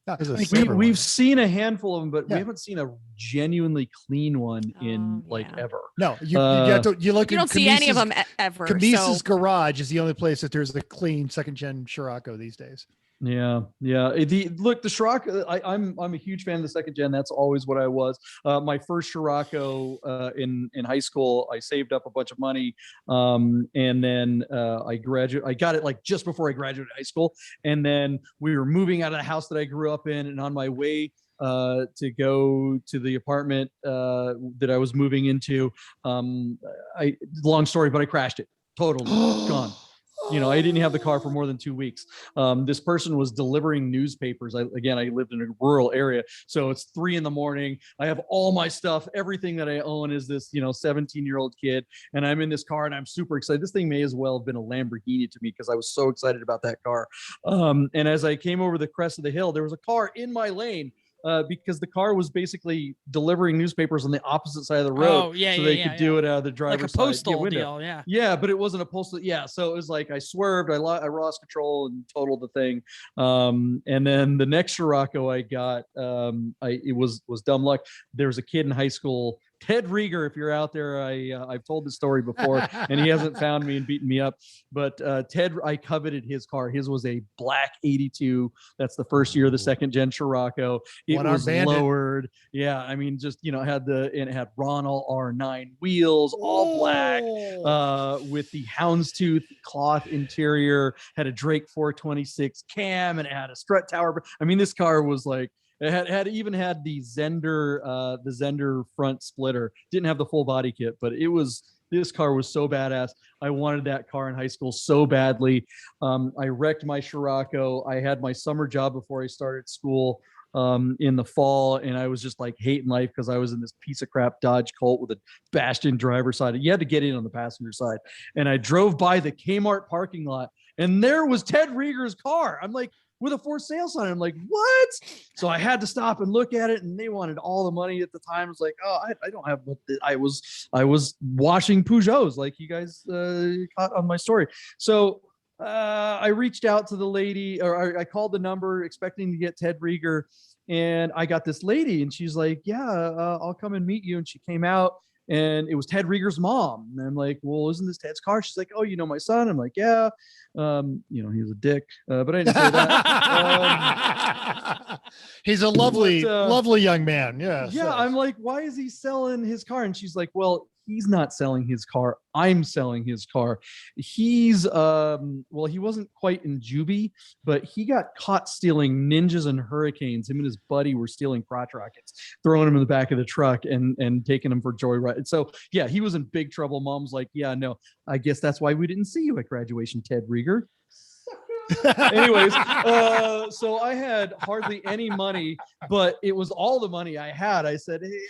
There's a I think silver one. we've seen a handful of them, but Yeah. we haven't seen a genuinely clean one in like Yeah. ever. No, you get to you look. You in don't see any of Camisa's- them ever. Camisa's So garage is the only place that there's a clean second-gen Scirocco these days. Yeah. The Scirocco. I'm a huge fan of the second gen. That's always what I was. My first Scirocco in high school, I saved up a bunch of money, and then I graduated. I got it like just before I graduated high school, and then we were moving out of the house that I grew up in, and on my way to go to the apartment that I was moving into, long story, but I crashed it. Totally gone. I didn't have the car for more than 2 weeks. This person was delivering newspapers. I lived in a rural area, so it's 3 a.m. I have all my stuff. Everything that I own is this, 17-year-old kid, and I'm in this car, and I'm super excited. This thing may as well have been a Lamborghini to me because I was so excited about that car. And as I came over the crest of the hill, there was a car in my lane. Because the car was basically delivering newspapers on the opposite side of the road, so they could do it out of the driver's like a side postal window. deal. Yeah. Yeah, but it wasn't a postal. Yeah, so it was like I swerved, I lost control and totaled the thing. And then the next Scirocco I got, it was dumb luck. There was a kid in high school, Ted Rieger. If you're out there, I've told this story before, and he hasn't found me and beaten me up. But Ted, I coveted his car. His was a black '82. That's the first year of the second gen Scirocco. It One-armed was bandit. lowered. Yeah, I mean, just it had Ronald R9 wheels, all black, with the houndstooth cloth interior. Had a Drake 426 cam, and it had a strut tower. I mean, this car was like. It had even had the Zender front splitter. Didn't have the full body kit, but this car was so badass. I wanted that car in high school so badly. I wrecked my Scirocco. I had my summer job before I started school in the fall, and I was just like hating life because I was in this piece of crap Dodge Colt with a bashed in driver's side. You had to get in on the passenger side, and I drove by the Kmart parking lot, and there was Ted Rieger's car. I'm like, with a for sale sign. I'm like, what? So I had to stop and look at it, and they wanted all the money at the time. I was like, oh, I don't have what I was washing Peugeots, like you guys caught on my story. So I reached out to the lady, or I called the number expecting to get Ted Rieger, and I got this lady, and she's like, yeah, I'll come and meet you. And she came out, and it was Ted Rieger's mom. And I'm like, well, isn't this Ted's car? She's like, oh, you know my son? I'm like, yeah. He was a dick, but I didn't say that. He's a lovely, But, lovely young man. Yeah. Yeah, I'm like, why is he selling his car? And she's like, well, he's not selling his car. I'm selling his car. He's he wasn't quite in juvie, but he got caught stealing Ninjas and Hurricanes. Him and his buddy were stealing crotch rockets, throwing them in the back of the truck and taking them for joyride. And so, yeah, he was in big trouble. Mom's like, yeah, no, I guess that's why we didn't see you at graduation, Ted Rieger. Anyways, so I had hardly any money, but it was all the money I had. I said, hey,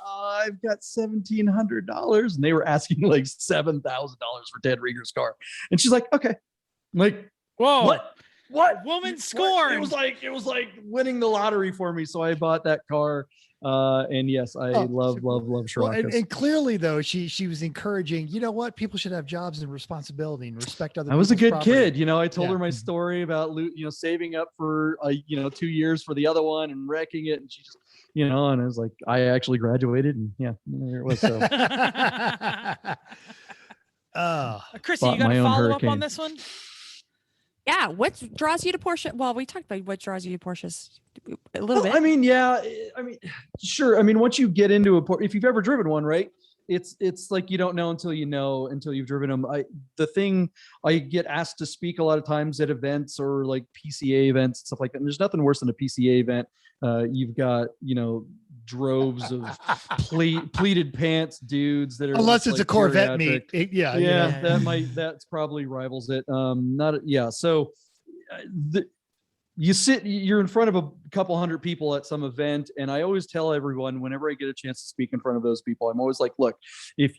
I've got $1,700, and they were asking like $7,000 for Ted Rieger's car. And she's like, okay. I'm like, Whoa. What? Woman What? scorned. It was like winning the lottery for me. So I bought that car. And yes, I love Scirocco's. Well, and clearly though, she was encouraging, you know what, people should have jobs and responsibility and respect other. I was a people's good property. kid. I told Yeah. her my story about, saving up for, 2 years for the other one and wrecking it. And she just, and I was like, I actually graduated, and yeah, there it was. So Chrissy, bought you got my to own follow up Hurricane. on this one? yeah, what draws you to Porsche? Well, we talked about what draws you to Porsches a little bit. I mean, yeah, sure. I mean, once you get into if you've ever driven one, right? It's like you don't know until you've driven them. The thing I get asked to speak a lot of times at events or like PCA events and stuff like that. And there's nothing worse than a PCA event. You've got droves of pleated pants dudes that are Unless just, it's a like, Corvette geriatric. meet. Yeah, that's probably rivals it. So you're in front of a couple hundred people at some event, and I always tell everyone whenever I get a chance to speak in front of those people, I'm always like, look, if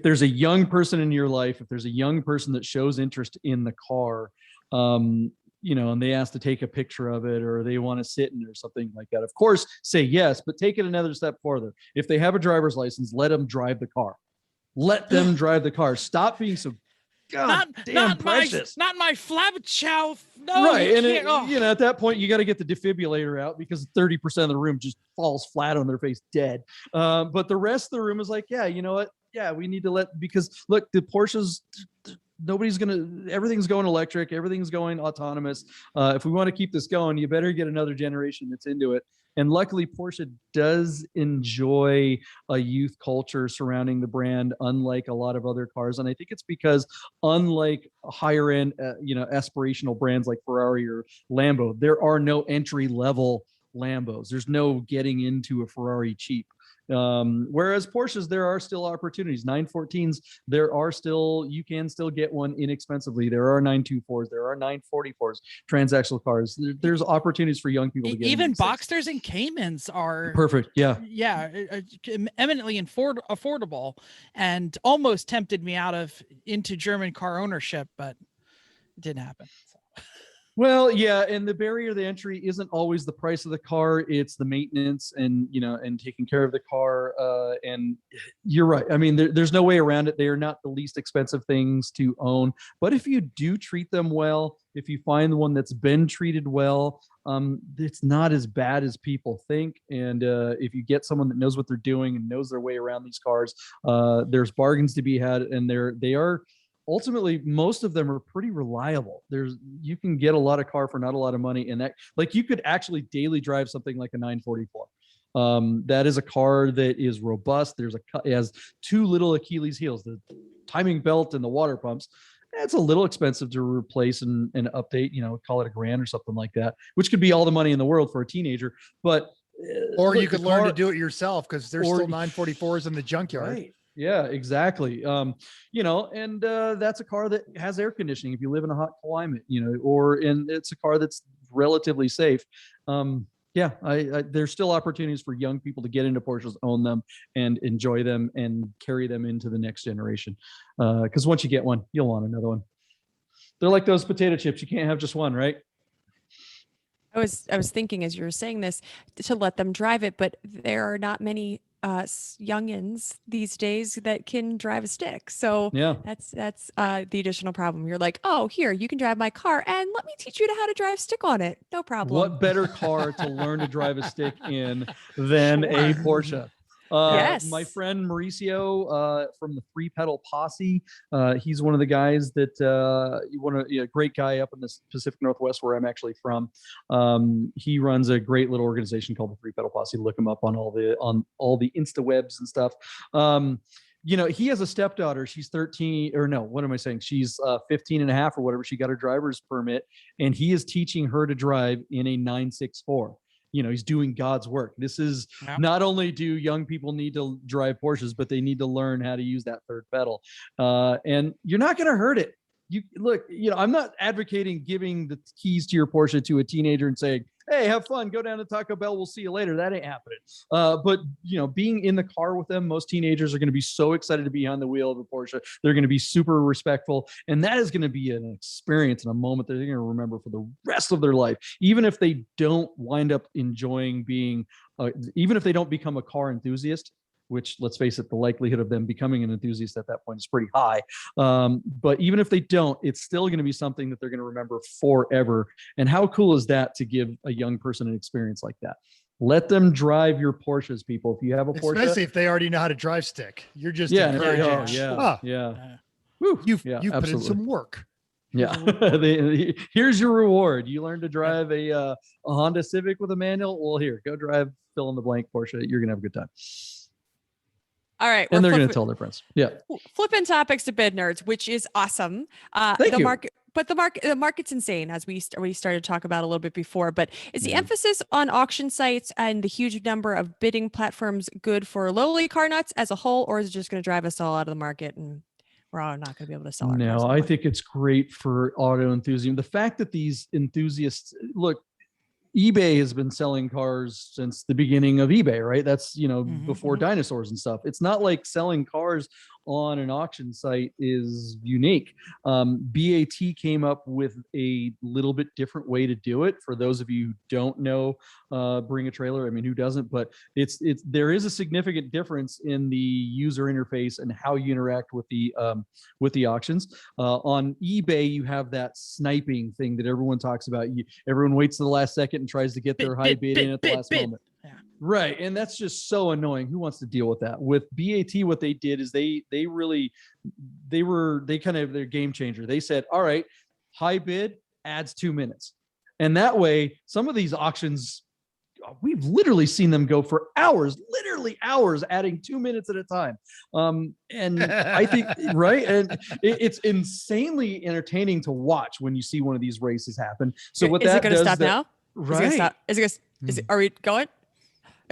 there's a young person in your life, if there's a young person that shows interest in the car, and they ask to take a picture of it, or they want to sit in it or something like that, of course, say yes, but take it another step further. If they have a driver's license, let them drive the car. Let them drive the car. Stop being so God damn precious. Not my flab chow. No, Right. you And can't. Oh. you know, at that point, you got to get the defibrillator out because 30% of the room just falls flat on their face dead. But the rest of the room is like, yeah, you know what? Yeah, we need to because look, the Porsches, everything's going electric. Everything's going autonomous. If we want to keep this going, you better get another generation that's into it. And luckily, Porsche does enjoy a youth culture surrounding the brand, unlike a lot of other cars. And I think it's because, unlike higher end, aspirational brands like Ferrari or Lambo, there are no entry level Lambos. There's no getting into a Ferrari cheap. Whereas Porsches, there are still opportunities. 914s, you can still get one inexpensively. There are 924s, there are 944s, transactional cars. There's opportunities for young people to get even into Boxsters and Caymans are perfect. Yeah. Eminently affordable, and almost tempted me into German car ownership, but it didn't happen. So. Well, yeah, and the barrier to entry isn't always the price of the car; it's the maintenance and taking care of the car. And you're right. I mean, there's no way around it. They are not the least expensive things to own. But if you do treat them well, if you find the one that's been treated well, it's not as bad as people think. And if you get someone that knows what they're doing and knows their way around these cars, there's bargains to be had, and they are. Ultimately, most of them are pretty reliable. You can get a lot of car for not a lot of money, and that, like, you could actually daily drive something like a 944. That is a car that is robust. It has two little Achilles heels, the timing belt and the water pumps. It's a little expensive to replace and update, call it $1,000 or something like that, which could be all the money in the world for a teenager. But or you could learn to do it yourself, because there's still 944s in the junkyard. Right. Yeah, exactly. And that's a car that has air conditioning if you live in a hot climate, and it's a car that's relatively safe. There's still opportunities for young people to get into Porsches, own them, and enjoy them, and carry them into the next generation. Because once you get one, you'll want another one. They're like those potato chips; you can't have just one, right? I was thinking as you were saying this to let them drive it, but there are not many youngins these days that can drive a stick. So yeah, that's the additional problem. You're like, oh, here, you can drive my car and let me teach you how to drive stick on it. No problem. What better car to learn to drive a stick in than a Porsche? Yes. My friend Mauricio from the Three Pedal Posse, he's one of the guys that great guy up in the Pacific Northwest where I'm actually from. He runs a great little organization called the Three Pedal Posse. Look him up on all the Instawebs and stuff. He has a stepdaughter. She's 13, or no, what am I saying? She's 15 and a half or whatever. She got her driver's permit, and he is teaching her to drive in a 964. He's doing God's work. This is not only do young people need to drive Porsches, but they need to learn how to use that third pedal. And you're not going to hurt it. I'm not advocating giving the keys to your Porsche to a teenager and saying, hey, have fun, go down to Taco Bell, we'll see you later. That ain't happening. But being in the car with them, most teenagers are going to be so excited to be on the wheel of a Porsche. They're going to be super respectful. And that is going to be an experience and a moment that they're going to remember for the rest of their life. Even if they don't wind up enjoying even if they don't become a car enthusiast, which, let's face it, the likelihood of them becoming an enthusiast at that point is pretty high. But even if they don't, it's still going to be something that they're going to remember forever. And how cool is that to give a young person an experience like that? Let them drive your Porsches, people. If you have a Porsche, especially if they already know how to drive stick, you're just encouraging. You've put in some work. Yeah. Here's your reward. You learn to drive a Honda Civic with a manual. Well, here, go drive fill in the blank Porsche. You're going to have a good time. All right. And they're going to tell their friends. Yeah. Flipping topics to Bidnerds, which is awesome. Thank you. The market's insane, as we started to talk about a little bit before. But is the emphasis on auction sites and the huge number of bidding platforms good for lowly car nuts as a whole, or is it just going to drive us all out of the market and we're all not going to be able to sell our cars anymore? I think it's great for auto enthusiasts. The fact that these enthusiasts look. eBay has been selling cars since the beginning of eBay, right? That's, before dinosaurs and stuff. It's not like selling cars on an auction site is unique. BAT came up with a little bit different way to do it. For those of you who don't know, Bring a Trailer, I mean, who doesn't? But there is a significant difference in the user interface and how you interact with the auctions. On eBay, you have that sniping thing that everyone talks about. Everyone waits to the last second and tries to get their high bid in at the last moment. Yeah. Right. And that's just so annoying. Who wants to deal with that? With BAT, what they did is they kind of their game changer. They said, all right, high bid adds 2 minutes. And that way, some of these auctions, we've literally seen them go for hours, literally hours, adding 2 minutes at a time. And I think, right. And it's insanely entertaining to watch when you see one of these races happen. So what is that it going to does stop now? Right. Are we going?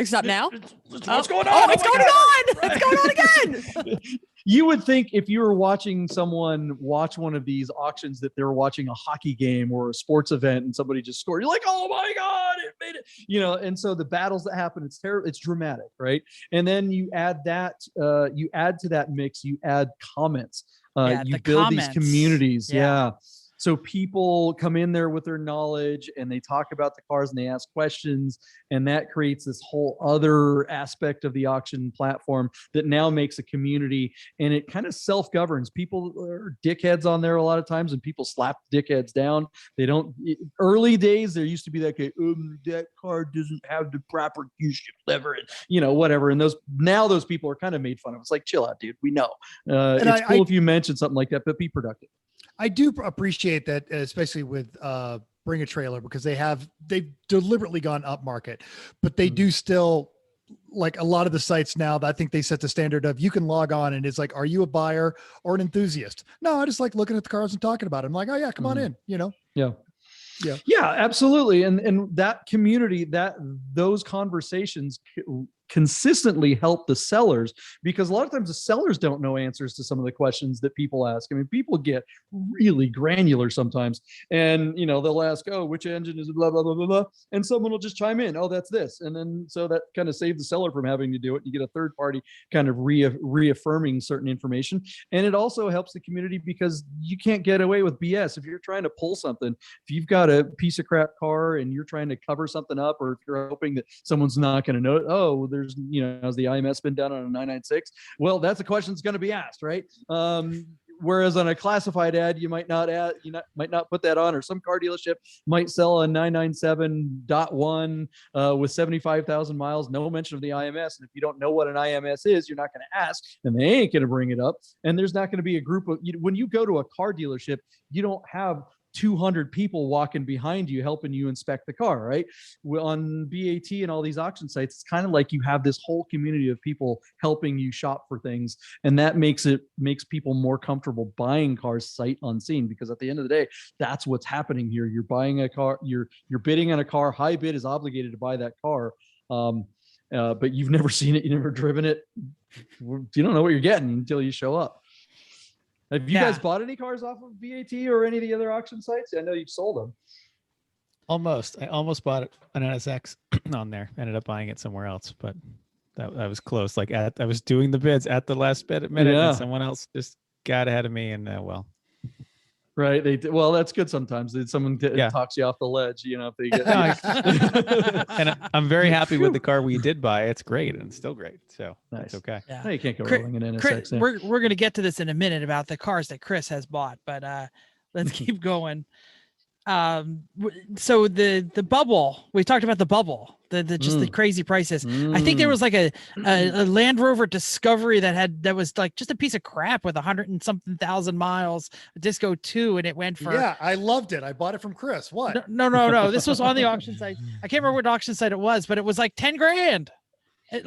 Stop now? What's going on? Oh, it's going on! Right. It's going on again! You would think if you were watching someone watch one of these auctions that they're watching a hockey game or a sports event and somebody just scored. You're like, oh my God, it made it. You know, and so the battles that happen, it's terrible, it's dramatic, right? And then you add that, you add to that mix, you add comments. You build comments. these communities. Yeah. Yeah. So people come in there with their knowledge and they talk about the cars and they ask questions, and that creates this whole other aspect of the auction platform that now makes a community, and it kind of self-governs. People are dickheads on there a lot of times, and people slap dickheads down. They don't. Early days, there used to be that that car doesn't have the proper Q-shift lever, and whatever. And those people are kind of made fun of. It's like, chill out, dude. We know. It's cool if you mention something like that, but be productive. I do appreciate that, especially with Bring a Trailer, because they've deliberately gone up market, but they do still, like a lot of the sites now, that I think they set the standard of you can log on and it's like, are you a buyer or an enthusiast? No, I just like looking at the cars and talking about it. I'm like, oh yeah, come on in, Yeah. Yeah, absolutely. And that community, those conversations consistently help the sellers, because a lot of times the sellers don't know answers to some of the questions that people ask. I mean, people get really granular sometimes, and they'll ask, oh, which engine is it, blah, blah, blah, blah, blah. And someone will just chime in, oh, that's this. And then, so that kind of saves the seller from having to do it. You get a third party kind of reaffirming certain information. And it also helps the community because you can't get away with BS. If you're trying to pull something, if you've got a piece of crap car and you're trying to cover something up, or if you're hoping that someone's not going to know, oh, there's, has the IMS been done on a 996? Well, that's a question that's going to be asked, right? Whereas on a classified ad, you might not put that on, or some car dealership might sell a 997.1 with 75,000 miles, no mention of the IMS. And if you don't know what an IMS is, you're not going to ask, and they ain't going to bring it up. And there's not going to be a group of, when you go to a car dealership, you don't have 200 people walking behind you helping you inspect the car, right? On BAT and all these auction sites, it's kind of like you have this whole community of people helping you shop for things, and that makes people more comfortable buying cars sight unseen, because at the end of the day, that's what's happening here. You're buying a car, you're bidding on a car. High bid is obligated to buy that car, but you've never seen it, you've never driven it. You don't know what you're getting until you show up. Have you guys bought any cars off of BAT or any of the other auction sites? I know you've sold them. Almost. I almost bought an NSX on there. Ended up buying it somewhere else, but that was close. Like I was doing the bids at the last minute, and someone else just got ahead of me, and Right. Well, that's good sometimes. Someone talks you off the ledge, if they get. And I'm very happy with the car we did buy. It's great, and it's still great. So that's okay. Yeah. No, you can't go rolling an NSX. We're going to get to this in a minute about the cars that Chris has bought, but let's keep going. So the bubble, we talked about the bubble, the crazy prices. I think there was like a Land Rover Discovery that was like just a piece of crap with 100 and something thousand miles, a Disco 2, and it went for. Yeah, I loved it. I bought it from Chris. What? No. This was on the auction site. I can't remember what auction site it was, but it was like 10 grand. I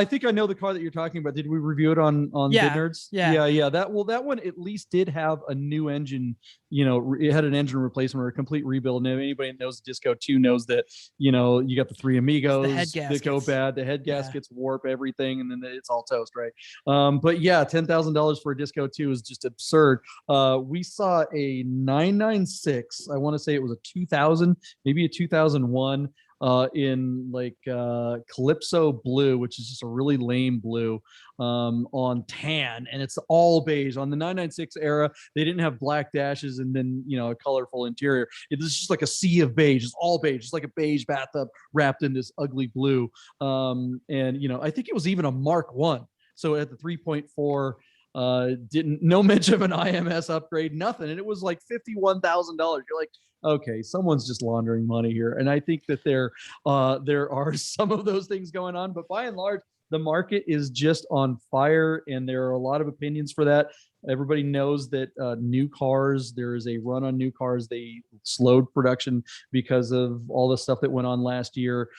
think I know the car that you're talking about. Did we review it on Bidnerds? Yeah. That one at least did have a new engine. It had an engine replacement or a complete rebuild. And anybody that knows Disco 2 knows that you got the three Amigos that go bad. The head gaskets warp everything, and then it's all toast, right? But yeah, $10,000 for a Disco 2 is just absurd. We saw a 996. I want to say it was a 2000, maybe a 2001. in like Calypso blue, which is just a really lame blue, on tan, and it's all beige. On the 996 era, they didn't have black dashes and then a colorful interior. It was just like a sea of beige. It's all beige. It's like a beige bathtub wrapped in this ugly blue. And I think it was even a Mark 1. So at the 3.4, no mention of an IMS upgrade, nothing. And it was like $51,000. You're like, okay, someone's just laundering money here. And I think that there are some of those things going on, but by and large, the market is just on fire, and there are a lot of opinions for that. Everybody knows that new cars, there is a run on new cars. They slowed production because of all the stuff that went on last year,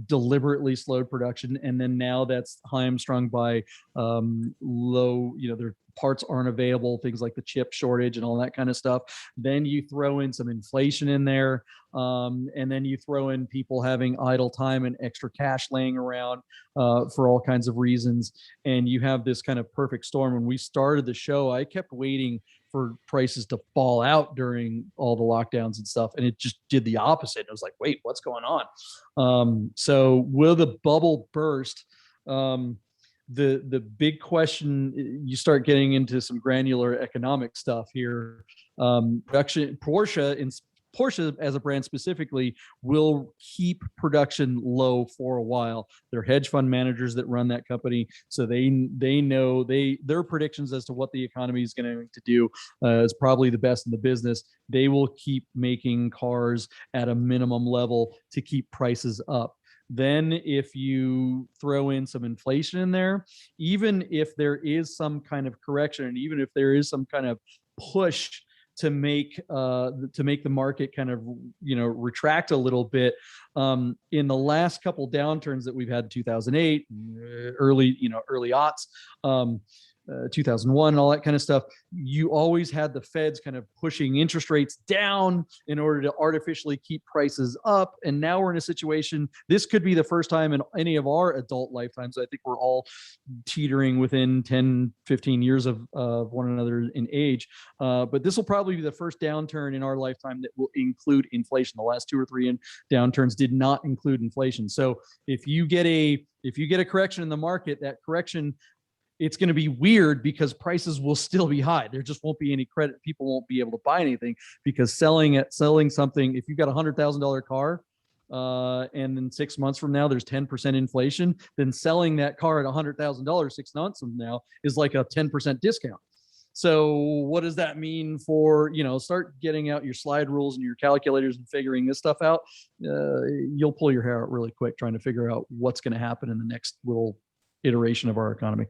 deliberately slowed production. And then now that's hamstrung by low, their parts aren't available, things like the chip shortage and all that kind of stuff. Then you throw in some inflation in there. And then you throw in people having idle time and extra cash laying around for all kinds of reasons. And you have this kind of perfect storm. When we started the show, I kept waiting for prices to fall out during all the lockdowns and stuff. And it just did the opposite. I was like, wait, what's going on? So will the bubble burst? The big question, you start getting into some granular economic stuff here. Porsche as a brand specifically will keep production low for a while. They're hedge fund managers that run that company, so they know their predictions as to what the economy is going to do is probably the best in the business. They will keep making cars at a minimum level to keep prices up. Then if you throw in some inflation in there, even if there is some kind of correction, and even if there is some kind of push to make the market kind of retract a little bit, in the last couple downturns that we've had, 2008, early aughts, 2001 and all that kind of stuff, you always had the Feds kind of pushing interest rates down in order to artificially keep prices up. And now we're in a situation, this could be the first time in any of our adult lifetimes. I think we're all teetering within 10, 15 years of one another in age. But this will probably be the first downturn in our lifetime that will include inflation. The last 2 or 3 downturns did not include inflation. So if you get a correction in the market, that correction, it's going to be weird because prices will still be high. There just won't be any credit. People won't be able to buy anything because selling something, if you've got a $100,000 car, and then 6 months from now, there's 10% inflation, then selling that car at $100,000 6 months from now is like a 10% discount. So what does that mean for, start getting out your slide rules and your calculators and figuring this stuff out. You'll pull your hair out really quick trying to figure out what's going to happen in the next little iteration of our economy.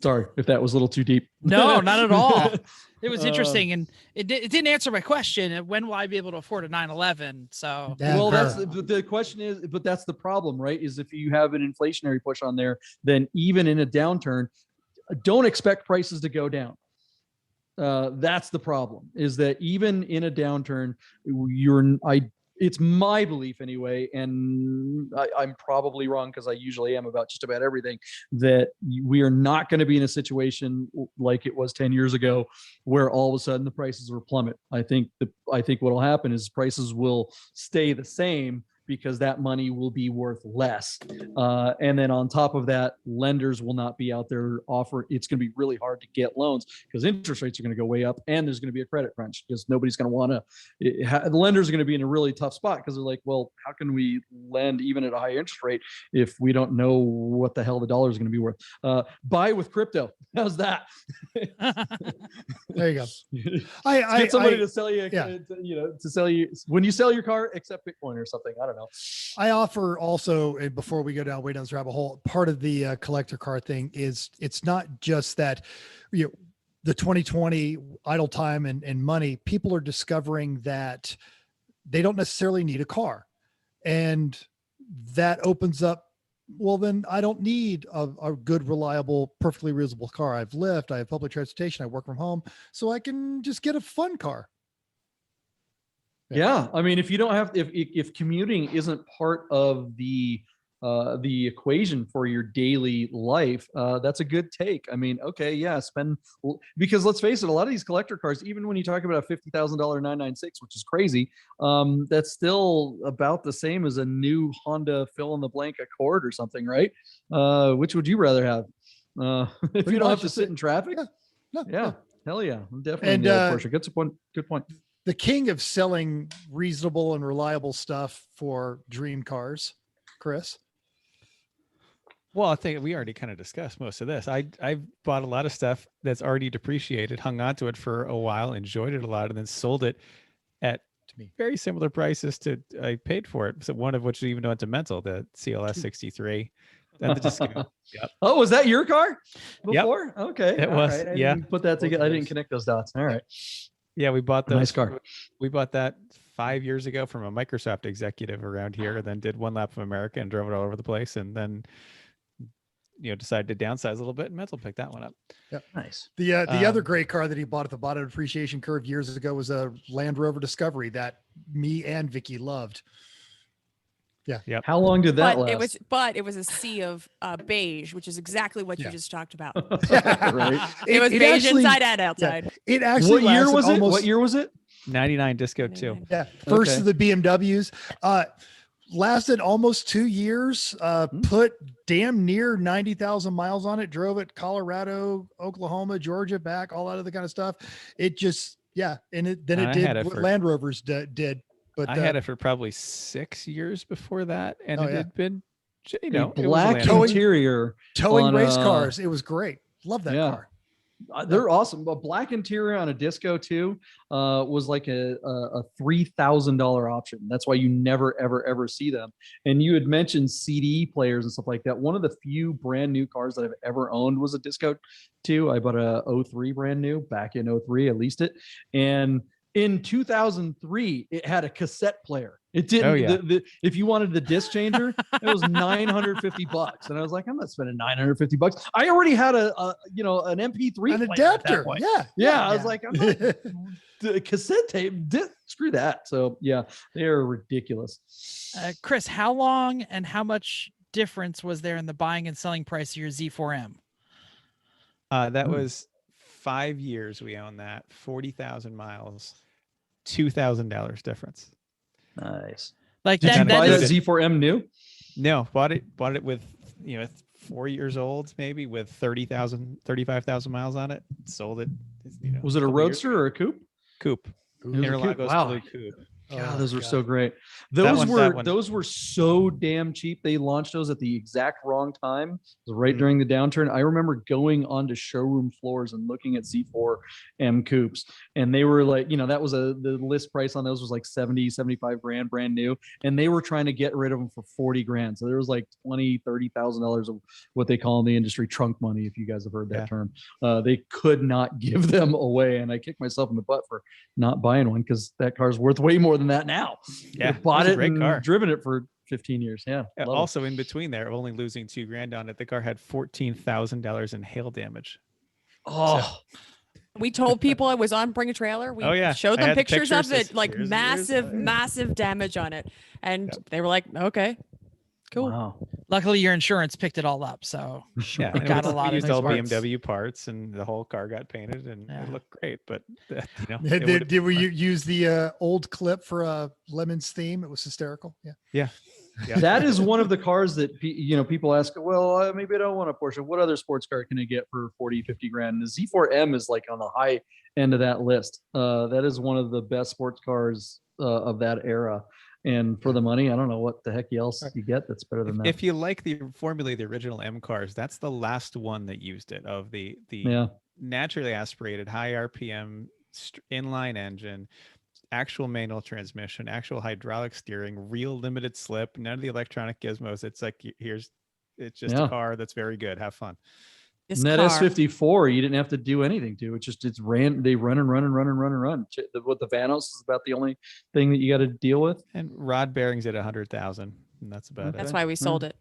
Sorry if that was a little too deep. No, not at all. It was interesting, and it didn't answer my question. When will I be able to afford a 911? So, well, that's the question is, but that's the problem, right? Is if you have an inflationary push on there, then even in a downturn, don't expect prices to go down. That's the problem, is that even in a downturn, it's my belief anyway, and I'm probably wrong because I usually am about just about everything, that we are not going to be in a situation like it was 10 years ago where all of a sudden the prices will plummet. I think what will happen is prices will stay the same because that money will be worth less. And then on top of that, lenders will not be out there offering. It's going to be really hard to get loans because interest rates are going to go way up, and there's going to be a credit crunch because nobody's going to want to. The lenders are going to be in a really tough spot because they're like, well, how can we lend even at a high interest rate if we don't know what the hell the dollar is going to be worth? Buy with crypto. How's that? There you go. Get somebody to sell you, to sell you when you sell your car, except Bitcoin or something. I don't know. I offer also, before we go down way down this rabbit hole, part of the collector car thing is it's not just that, the 2020 idle time and money. People are discovering that they don't necessarily need a car, and that opens up. Well, then I don't need a good, reliable, perfectly reasonable car. I have Lyft, I have public transportation, I work from home, so I can just get a fun car. Yeah. I mean, if you don't have, if commuting isn't part of the the equation for your daily life, that's a good take. I mean, okay, yeah, because let's face it, a lot of these collector cars, even when you talk about a $50,000 996, which is crazy, that's still about the same as a new Honda fill in the blank Accord or something, right? Which would you rather have? If you don't have to sit in traffic? Yeah. Hell yeah. I'm definitely in the old Porsche. Good point. The king of selling reasonable and reliable stuff for dream cars, Chris. Well, I think we already kind of discussed most of this. I bought a lot of stuff that's already depreciated, hung on to it for a while, enjoyed it a lot, and then sold it at very similar prices to I paid for it. So one of which even went to mental, the CLS 63. And the discount. Yep. Oh, was that your car before? Yep. Okay. It was. Right. I yeah. didn't put that together. I didn't connect those dots. All right. Yeah, we bought those. Nice car. We bought that 5 years ago from a Microsoft executive around here, and then did one lap of America and drove it all over the place, and then decided to downsize a little bit, and Mental picked that one up. Yep. Nice. The other great car that he bought at the bottom of the depreciation curve years ago was a Land Rover Discovery that me and Vicky loved. Yeah. Yep. How long did that last? It was a sea of beige, which is exactly what you just talked about. Right. It was beige actually, inside and outside. Yeah, it actually. What year was it? 99 Disco 2. Yeah. First of the BMWs. Lasted almost 2 years. Put damn near 90,000 miles on it. Drove it Colorado, Oklahoma, Georgia, back, all out of the kind of stuff. It just, and it did what Land Rovers did. But I had it for probably 6 years before that, and it had been, black interior, towing race cars. It was great. Love that car. They're awesome. But black interior on a Disco 2 was like a $3,000 option. That's why you never, ever see them. And you had mentioned CD players and stuff like that. One of the few brand new cars that I've ever owned was a Disco 2. I bought a 03 brand new back in 03. I leased it. And in 2003, it had a cassette player. It didn't. Oh, yeah. If you wanted the disc changer, it was $950, and I was like, I'm not spending $950. I already had an MP3, an adapter. Yeah. I was like, I'm not, the cassette tape. Screw that. So yeah, they are ridiculous. Chris, how long and how much difference was there in the buying and selling price of your Z4M? That was 5 years we owned that, 40,000 miles, $2,000 difference. Nice. Like did you buy that Z4M new? No, bought it with 4 years old, maybe, with 35,000 miles on it. Sold it. Was it a Roadster or a coupe? Coupe. Interlagos blue coupe. God, those were so great. Those were so damn cheap. They launched those at the exact wrong time. It was right during the downturn. I remember going onto showroom floors and looking at Z4M coupes, and they were like, that was the list price on those was like 70, 75 grand brand new, and they were trying to get rid of them for 40 grand. So there was like $20,000-$30,000 of what they call in the industry trunk money, if you guys have heard that term. They could not give them away, and I kicked myself in the butt for not buying one, because that car's worth way more than that now. Yeah, bought it and driven it for 15 years. Yeah. Also, in between there, only losing $2 grand on it, the car had $14,000 in hail damage. We told people it was on Bring a Trailer. We showed them pictures of it, like massive damage on it, and they were like, "Okay, cool." Wow. Luckily, your insurance picked it all up, so yeah, it got a lot of nice parts. BMW parts, and the whole car got painted, and it looked great. But did we use the old clip for Lemon's theme? It was hysterical. Yeah. That is one of the cars that people ask, well, maybe I don't want a Porsche. What other sports car can I get for 40, 50 grand? The Z4M is like on the high end of that list. That is one of the best sports cars of that era. And for the money, I don't know what the heck else you get that's better than that. If you like the original M cars, that's the last one that used it, of the naturally aspirated, high RPM, inline engine, actual manual transmission, actual hydraulic steering, real limited slip, none of the electronic gizmos. It's like, it's just a car that's very good. Have fun. And that S54, you didn't have to do anything to it. They run. What the Vanos is about the only thing that you got to deal with. And rod bearings at 100,000. And that's about it. That's why we sold it.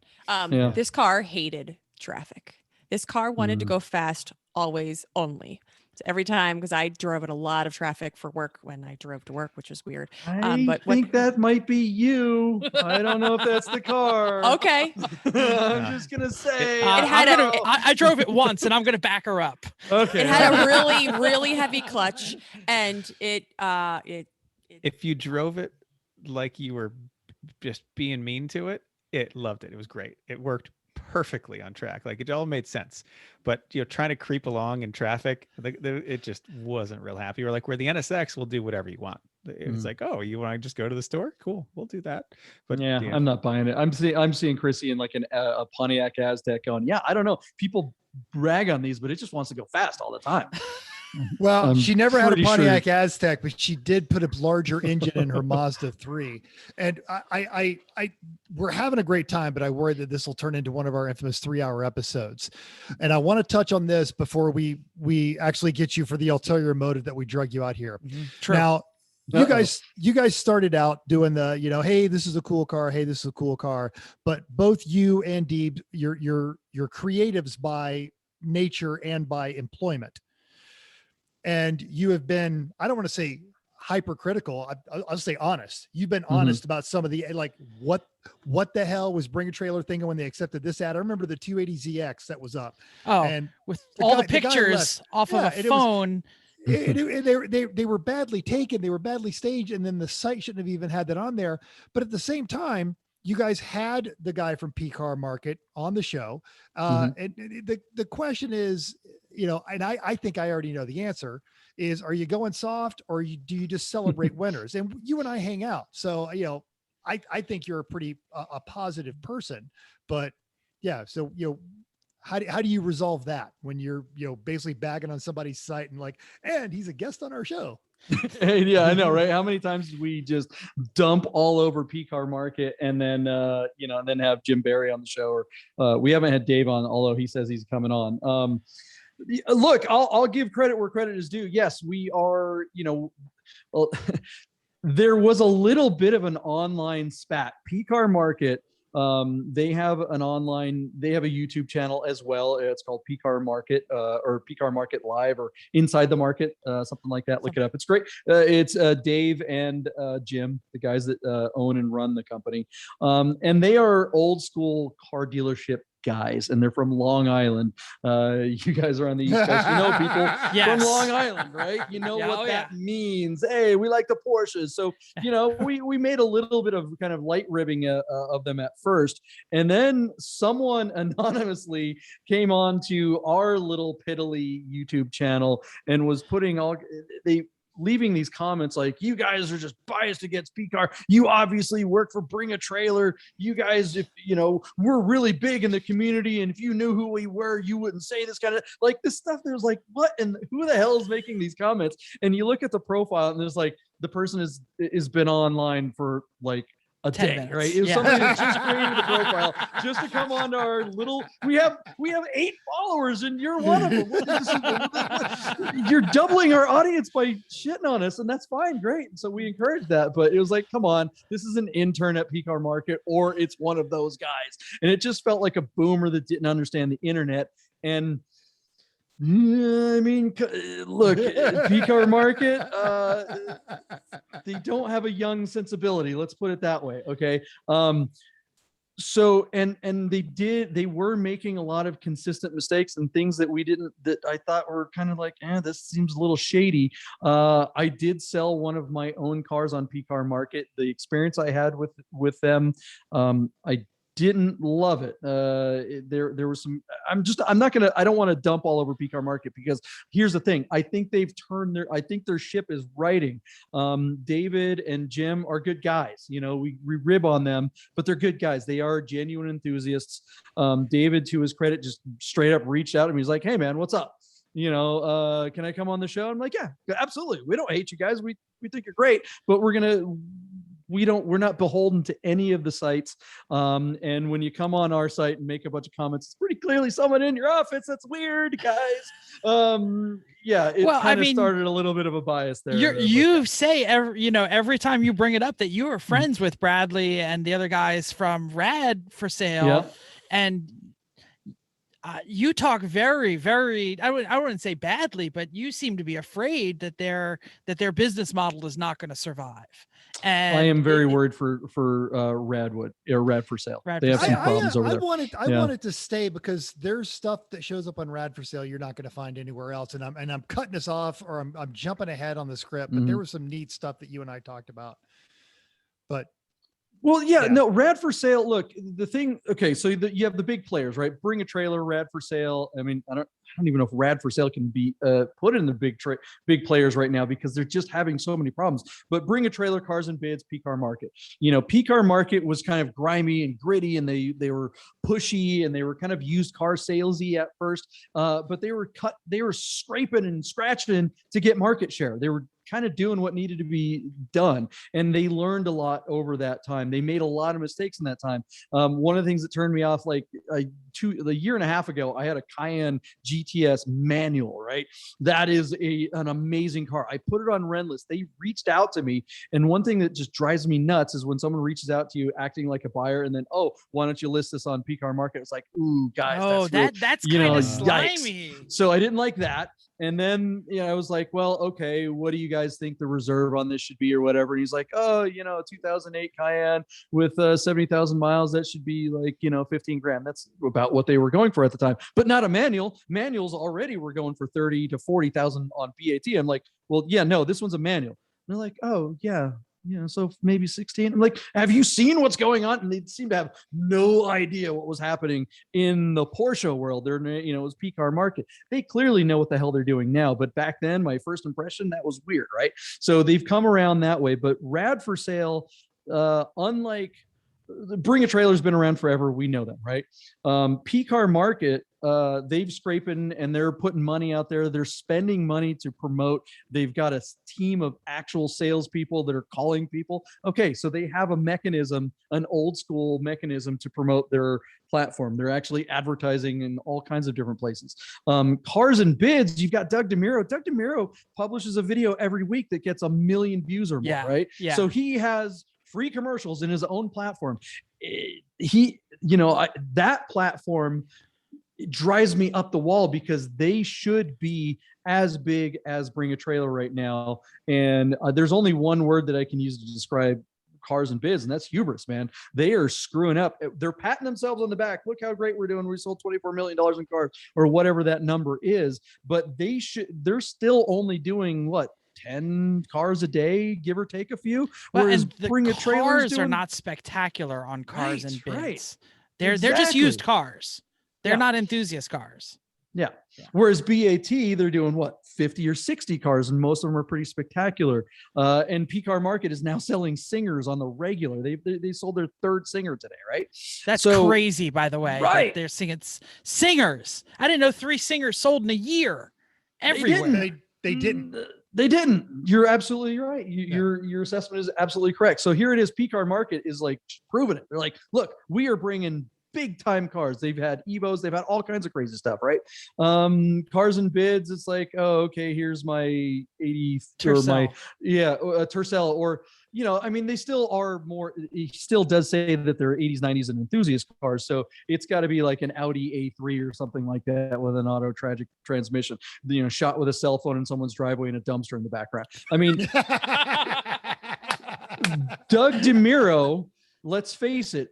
This car hated traffic. This car wanted to go fast, always, only. every time, because I drove in a lot of traffic for work when I drove to work, which was weird. I But think that might be you. I don't know if that's the car. Okay. I'm just gonna say. I drove it once, and I'm gonna back her up. Okay. It had a really, really heavy clutch, and If you drove it like you were just being mean to it, it loved it. It was great. It worked perfectly on track. Like it all made sense. But trying to creep along in traffic, it just wasn't real happy. Or like where the NSX will do whatever you want. It's like, oh, you want to just go to the store? Cool, we'll do that. But yeah, I'm not buying it. I'm seeing Chrissy in like a Pontiac Aztec going, yeah, I don't know. People brag on these, but it just wants to go fast all the time. Well, I'm she never had a pretty Pontiac sure- Aztec, but she did put a larger engine in her Mazda 3. And we're having a great time, but I worry that this will turn into one of our infamous 3-hour episodes. And I want to touch on this before we actually get you for the ulterior motive that we drug you out here. True. Now, you guys started out doing the, hey, this is a cool car. Hey, this is a cool car. But both you and Deeb, you're creatives by nature and by employment. And you have been, I don't want to say hypercritical. I'll say honest. You've been honest about some of the, like, what the hell was Bring a Trailer thinking when they accepted this ad? I remember the 280ZX that was up. Oh, and with the all guy- the pictures off of a phone. They were badly taken. They were badly staged. And then the site shouldn't have even had that on there. But at the same time, you guys had the guy from P-Car Market on the show. And the question is, and I think I already know the answer is, are you going soft or do you just celebrate winners? And you and I hang out. So, I think you're a pretty a positive person, but yeah. So, how do you resolve that when you're, basically bagging on somebody's site and like, and he's a guest on our show? Yeah, I know, right? How many times did we just dump all over P-Car Market and then and then have Jim Barry on the show? Or we haven't had Dave on, although he says he's coming on. Look, I'll give credit where credit is due. Yes, we are, well, there was a little bit of an online spat. P-Car Market, they have a YouTube channel as well. It's called P-Car Market, or P-Car Market Live, or Inside the Market, something like that. Look it up. It's great. It's Dave and Jim, the guys that own and run the company. And they are old school car dealership guys, and they're from Long Island. You guys are on the East Coast. You know people from Long Island, right? You know what that means. Hey, we like the Porsches. So, we made a little bit of kind of light ribbing of them at first. And then someone anonymously came on to our little piddly YouTube channel and was putting leaving these comments like, you guys are just biased against P-Car. You obviously work for Bring a Trailer. You guys, if we're really big in the community, and if you knew who we were, you wouldn't say this kind of like this stuff. There's like, what and who the hell is making these comments? And you look at the profile and there's like, the person is been online for like a day, minutes. right? It was somebody that just created the profile just to come on to our little. We have 8 followers, and you're one of them. What is this? You're doubling our audience by shitting on us, and that's fine, great. And so we encourage that, but it was like, come on, this is an intern at P-Car Market, or it's one of those guys, and it just felt like a boomer that didn't understand the internet. And I mean, look, P-Car Market, they don't have a young sensibility. Let's put it that way. Okay. So, and they were making a lot of consistent mistakes and things that that I thought were kind of like, this seems a little shady. I did sell one of my own cars on P-Car Market. The experience I had with them, I didn't love it. There was some, I don't want to dump all over P-Car Market, because here's the thing. I think I think their ship is righting. David and Jim are good guys. We rib on them, but they're good guys. They are genuine enthusiasts. David, to his credit, just straight up reached out to me. He's like, hey man, what's up? Can I come on the show? I'm like, yeah, absolutely. We don't hate you guys. We think you're great, but we're not beholden to any of the sites. And when you come on our site and make a bunch of comments, it's pretty clearly someone in your office. That's weird, guys. Yeah, it kind of started a little bit of a bias there. You say every time you bring it up that you were friends with Bradley and the other guys from Rad for Sale. Yep. And you talk very, very, I wouldn't say badly, but you seem to be afraid that their business model is not going to survive. And I am very worried for Radwood or Rad for Sale. Rad They for have some Sale. problems over there. I want it to stay because there's stuff that shows up on Rad for Sale you're not going to find anywhere else. And I'm cutting this off, or I'm jumping ahead on the script, but there was some neat stuff that you and I talked about. But well, yeah, no, Rad for Sale. Look, the thing. Okay, so you have the big players, right? Bring a Trailer, Rad for Sale. I mean, I don't even know if Rad for Sale can be put in the big players right now because they're just having so many problems. But Bring a Trailer, Cars and Bids, P-Car Market. You know, P-Car Market was kind of grimy and gritty, and they were pushy, and they were kind of used car salesy at first. But they were scraping and scratching to get market share. They were kind of doing what needed to be done, and they learned a lot over that time. They made a lot of mistakes in that time. One of the things that turned me off, like a year and a half ago, I had a Cayenne GTS manual, right? That is an amazing car. I put it on Rentless. They reached out to me, and one thing that just drives me nuts is when someone reaches out to you acting like a buyer, and then, oh, why don't you list this on P-Car Market? It's like, ooh, guys, that's kind of slimy. So I didn't like that. And then, I was like, well, okay, what do you guys think the reserve on this should be or whatever? And he's like, oh, 2008 Cayenne with 70,000 miles, that should be like, 15 grand. That's about what they were going for at the time, but not a manual. Manuals already were going for 30 to 40,000 on BAT. I'm like, well, yeah, no, this one's a manual. And they're like, oh yeah. So maybe 16. I'm like, have you seen what's going on? And they seem to have no idea what was happening in the Porsche world. They're, it was P-Car Market. They clearly know what the hell they're doing now. But back then, my first impression, that was weird, right? So they've come around that way. But Rad for Sale, unlike Bring a Trailer's been around forever. We know them, right? P-Car Market, they've scraping and they're putting money out there. They're spending money to promote. They've got a team of actual salespeople that are calling people. Okay, so they have a mechanism, an old school mechanism to promote their platform. They're actually advertising in all kinds of different places. Cars and Bids, you've got Doug DeMuro. Doug DeMuro publishes a video every week that gets 1 million views or more, right? Yeah. So he has free commercials in his own platform. That platform drives me up the wall because they should be as big as Bring a Trailer right now. And there's only one word that I can use to describe Cars and Bids, and that's hubris, man. They are screwing up. They're patting themselves on the back. Look how great we're doing. We sold $24 million in cars or whatever that number is. But they're still only doing what? 10 cars a day, give or take a few. Whereas Bring a Trailer are not spectacular on Cars and Bids. Right. They're just used cars. They're not enthusiast cars. Yeah. Whereas BAT, they're doing what, 50 or 60 cars, and most of them are pretty spectacular. And P-Car Market is now selling Singers on the regular. They sold their third Singer today, right? That's crazy, by the way. Right. They're singing Singers. I didn't know 3 Singers sold in a year everywhere. They didn't. They didn't. You're absolutely right. Your assessment is absolutely correct. So here it is. P-Car Market is like proving it. They're like, look, we are bringing big time cars. They've had Evos. They've had all kinds of crazy stuff, right? Cars and Bids. It's like, oh, okay, here's my 80 Tercel. or my Tercel, or they still are more. He still does say that they're 80s, 90s, and enthusiast cars. So it's got to be like an Audi A3 or something like that with an auto tragic transmission. Shot with a cell phone in someone's driveway and a dumpster in the background. I mean, Doug DeMuro. Let's face it.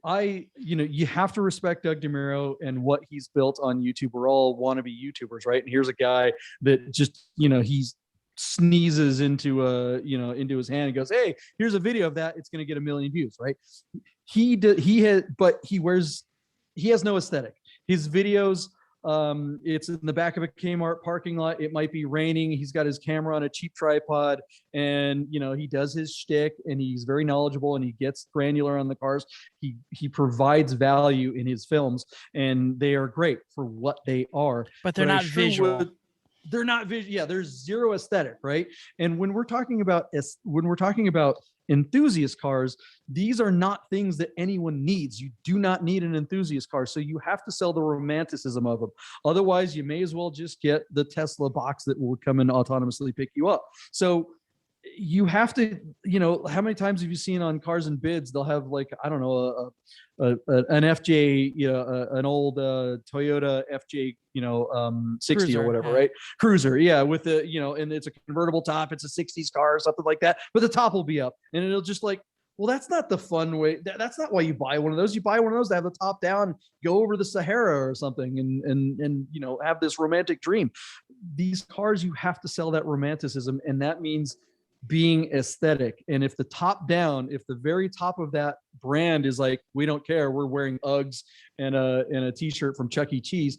You have to respect Doug DeMuro and what he's built on YouTube. We're all wannabe YouTubers, right? And here's a guy that just, he's sneezes into his hand and goes, hey, here's a video of that. It's going to get 1 million views, right? He has no aesthetic. His videos, it's in the back of a Kmart parking lot. It might be raining. He's got his camera on a cheap tripod, and he does his shtick, and he's very knowledgeable, and he gets granular on the cars. He provides value in his films, and they are great for what they are. But they're not visual. They're not visual. Yeah, there's zero aesthetic, right? And when we're talking about enthusiast cars, these are not things that anyone needs. You do not need an enthusiast car, so you have to sell the romanticism of them. Otherwise, you may as well just get the Tesla box that will come and autonomously pick you up. So you have to, how many times have you seen on Cars and Bids, they'll have like, I don't know, an FJ, an old Toyota FJ, 60 Cruiser, or whatever, yeah. right? Cruiser. Yeah. With the, and it's a convertible top. It's a 60s car or something like that, but the top will be up and it'll just like, well, that's not the fun way. That's not why you buy one of those. You buy one of those to have the top down, go over the Sahara or something and have this romantic dream. These cars, you have to sell that romanticism. And that means being aesthetic. And if the top down, if the very top of that brand is like, we don't care, we're wearing Uggs and a t-shirt from Chuck E. Cheese,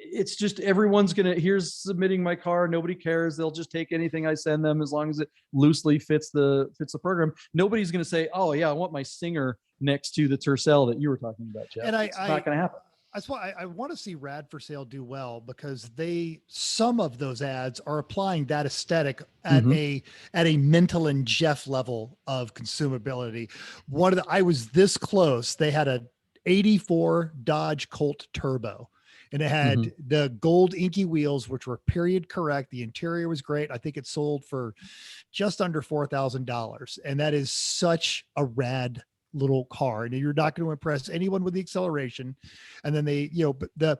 it's just everyone's here's submitting my car, nobody cares, they'll just take anything I send them as long as it loosely fits the program. Nobody's gonna say, oh yeah, I want my Singer next to the Tercel that you were talking about, Jeff. And it's not gonna happen. That's why I want to see Rad for Sale do well, because some of those ads are applying that aesthetic at a Mental and Jeff level of consumability. I was this close. They had a 84 Dodge Colt Turbo, and it had the gold inky wheels, which were period correct. The interior was great. I think it sold for just under $4,000. And that is such a rad little car, and you're not going to impress anyone with the acceleration. And then but the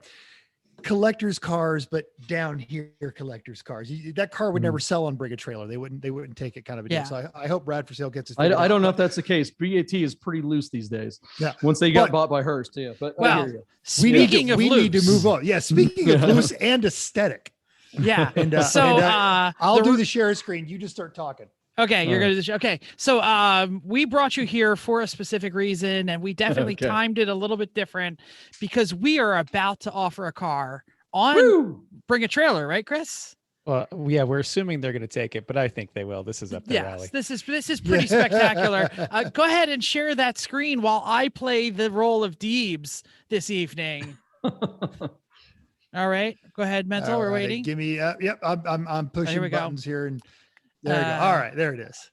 collector's cars, but down here collector's cars, that car would never sell on Bring a Trailer. They wouldn't take it, kind of a deal. Yeah. So I hope Rad for Sale gets it. I don't know if that's the case. BAT is pretty loose these days. Yeah. Once they got bought by Hearst. Yeah. But well, I hear you. we need to loose. move on. Yeah. Speaking of loose and aesthetic. Yeah. And I'll do the share screen. You just start talking. Okay, you're going to okay. So we brought you here for a specific reason, and we definitely timed it a little bit different because we are about to offer a car on Bring a Trailer, right, Chris? Well, yeah, we're assuming they're going to take it, but I think they will. This is up their alley. This is pretty spectacular. Go ahead and share that screen while I play the role of Deebs this evening. All right, go ahead, Mental. We're waiting. Give me. Yep, I'm pushing buttons here, and there you go. All right, there it is.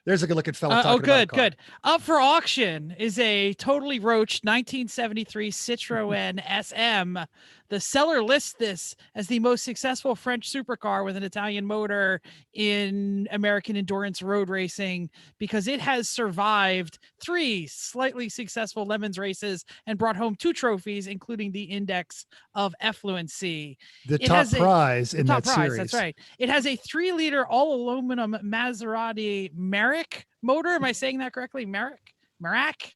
There's a good looking fella. Good. Up for auction is a totally roached 1973 Citroen SM. The seller lists this as the most successful French supercar with an Italian motor in American endurance road racing because it has survived 3 slightly successful Le Mans races and brought home 2 trophies, including the Index of Effluency. The top prize in that series. That's right. It has a 3-liter all-aluminum Maserati Merak motor. Am I saying that correctly? Merak?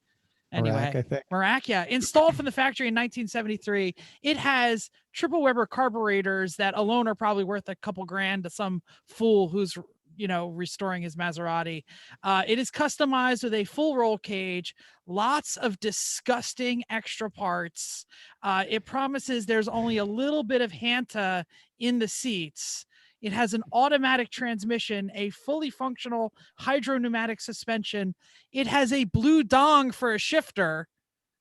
Anyway, Merak, yeah. Installed from the factory in 1973. It has triple Weber carburetors that alone are probably worth a couple grand to some fool who's, restoring his Maserati. It is customized with a full roll cage, lots of disgusting extra parts. It promises there's only a little bit of Hanta in the seats. It has an automatic transmission, a fully functional hydro-pneumatic suspension. It has a blue dong for a shifter.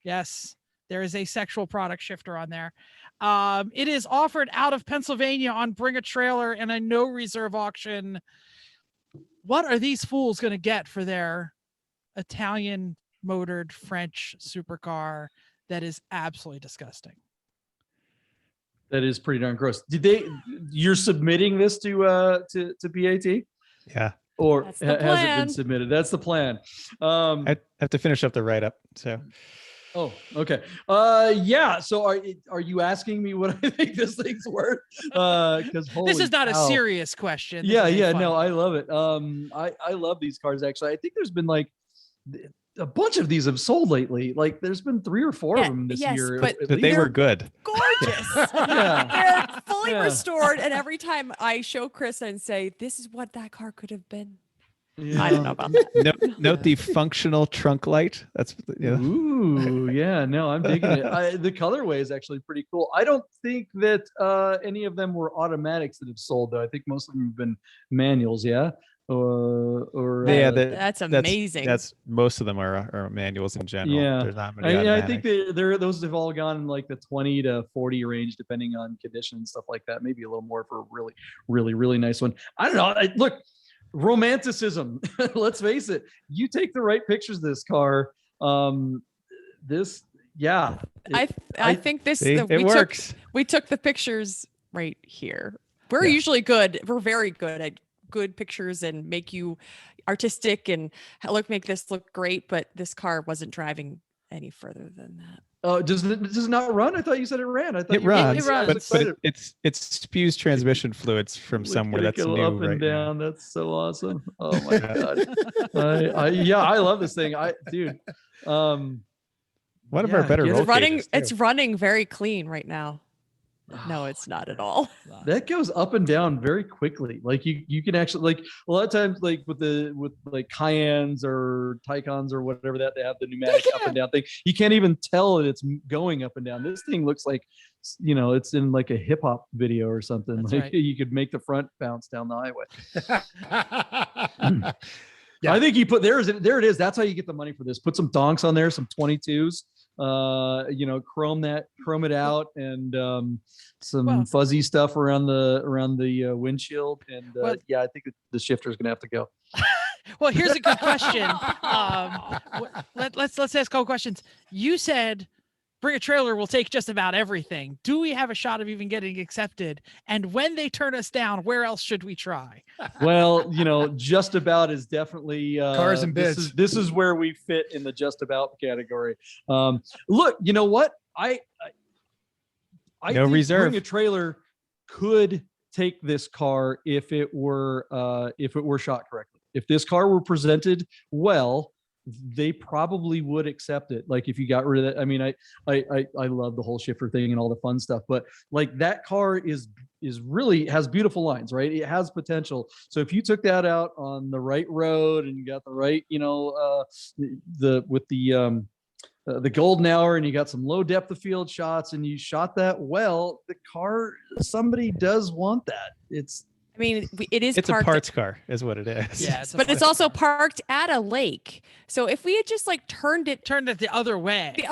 Yes, there is a sexual product shifter on there. It is offered out of Pennsylvania on Bring a Trailer and a no reserve auction. What are these fools going to get for their Italian motored French supercar that is absolutely disgusting? That is pretty darn gross. You're submitting this to BAT? Yeah. Or has it been submitted? That's the plan. I have to finish up the write-up. So. Oh, okay. Yeah. So are you asking me what I think this thing's worth? Because this is not a serious question. Yeah. No, I love it. I love these cars. Actually, I think there's been like a bunch of these have sold lately. Like there's been 3 or 4 of them this year. But they were good. Gorgeous. They're fully restored. And every time I show Chris and say, this is what that car could have been. Yeah. I don't know about that. Note the functional trunk light. That's Ooh, yeah. No, I'm digging it. The colorway is actually pretty cool. I don't think that any of them were automatics that have sold, though. I think most of them have been manuals. Yeah. That's amazing. That's most of them are manuals in general. Yeah, there's not many. I think those have all gone in like the 20 to 40 range, depending on condition and stuff like that. Maybe a little more for a really, really, really nice one. I don't know. Look, romanticism. Let's face it. You take the right pictures of this car. I think this. It works. We took the pictures right here. We're usually good. We're very good at good pictures and make you artistic and make this look great. But this car wasn't driving any further than that. Oh, does it not run? I thought you said it ran. I thought It you were runs, It runs. but it spews transmission fluids from Look somewhere at it that's go new up and right now. down. That's so awesome. Oh my god. I love this thing. Dude. One of our Yeah, better get it. roll It's running. cages, It's too. running very clean right now. No, it's not at all. That goes up and down very quickly. Like you can actually, like, a lot of times, like with like Cayennes or Taycans or whatever that they have the pneumatic up and down thing, you can't even tell that it's going up and down. This thing looks like, it's in like a hip hop video or something. That's like right. you could make the front bounce down the highway. Yeah. I think you put there it is. That's how you get the money for this. Put some donks on there, some 22s. Chrome it out, and some fuzzy stuff around the windshield. And I think the shifter is gonna have to go. Well, here's a good question. Let's ask a couple questions. You said bring a trailer, we'll take just about everything. Do we have a shot of even getting accepted? And when they turn us down, where else should we try? Well, just about is definitely Cars and bids. This is where we fit in the just about category. Look, you know what? I No think reserve. Bring a Trailer could take this car if it were shot correctly. If this car were presented well, they probably would accept it. Like if you got rid of that. I mean, I love the whole shifter thing and all the fun stuff, but like that car is really has beautiful lines, right? It has potential. So if you took that out on the right road and you got the right, the golden hour, and you got some low depth of field shots, and you shot that well, the car, somebody does want that. It is. It's parked a parts car, is what it is. Yeah, but it's also parked at a lake. So if we had just like turned it the other way. It's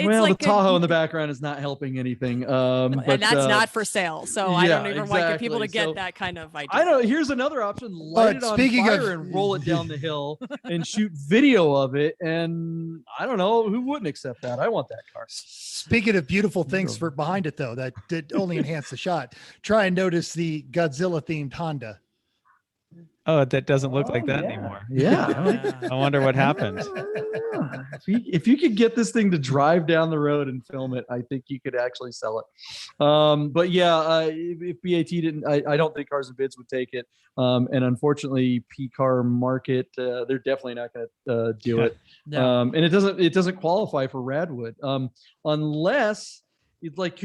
well, like the Tahoe in the background is not helping anything. But and that's not for sale. So I don't even want people to get that kind of idea. I don't. Here's another option: light it on fire and roll it down the hill and shoot video of it. And I don't know who wouldn't accept that. I want that car. Speaking of beautiful things for behind it, though, that did only enhance the shot. Try and notice the Godzilla themed Honda. Oh, that doesn't look like that anymore. Yeah. I wonder what happened. If you could get this thing to drive down the road and film it, I think you could actually sell it. But yeah, if BAT didn't, I don't think Cars and Bids would take it. And unfortunately, P-Car Market, they're definitely not going to do it. No. And it doesn't qualify for Radwood, unless. It's like,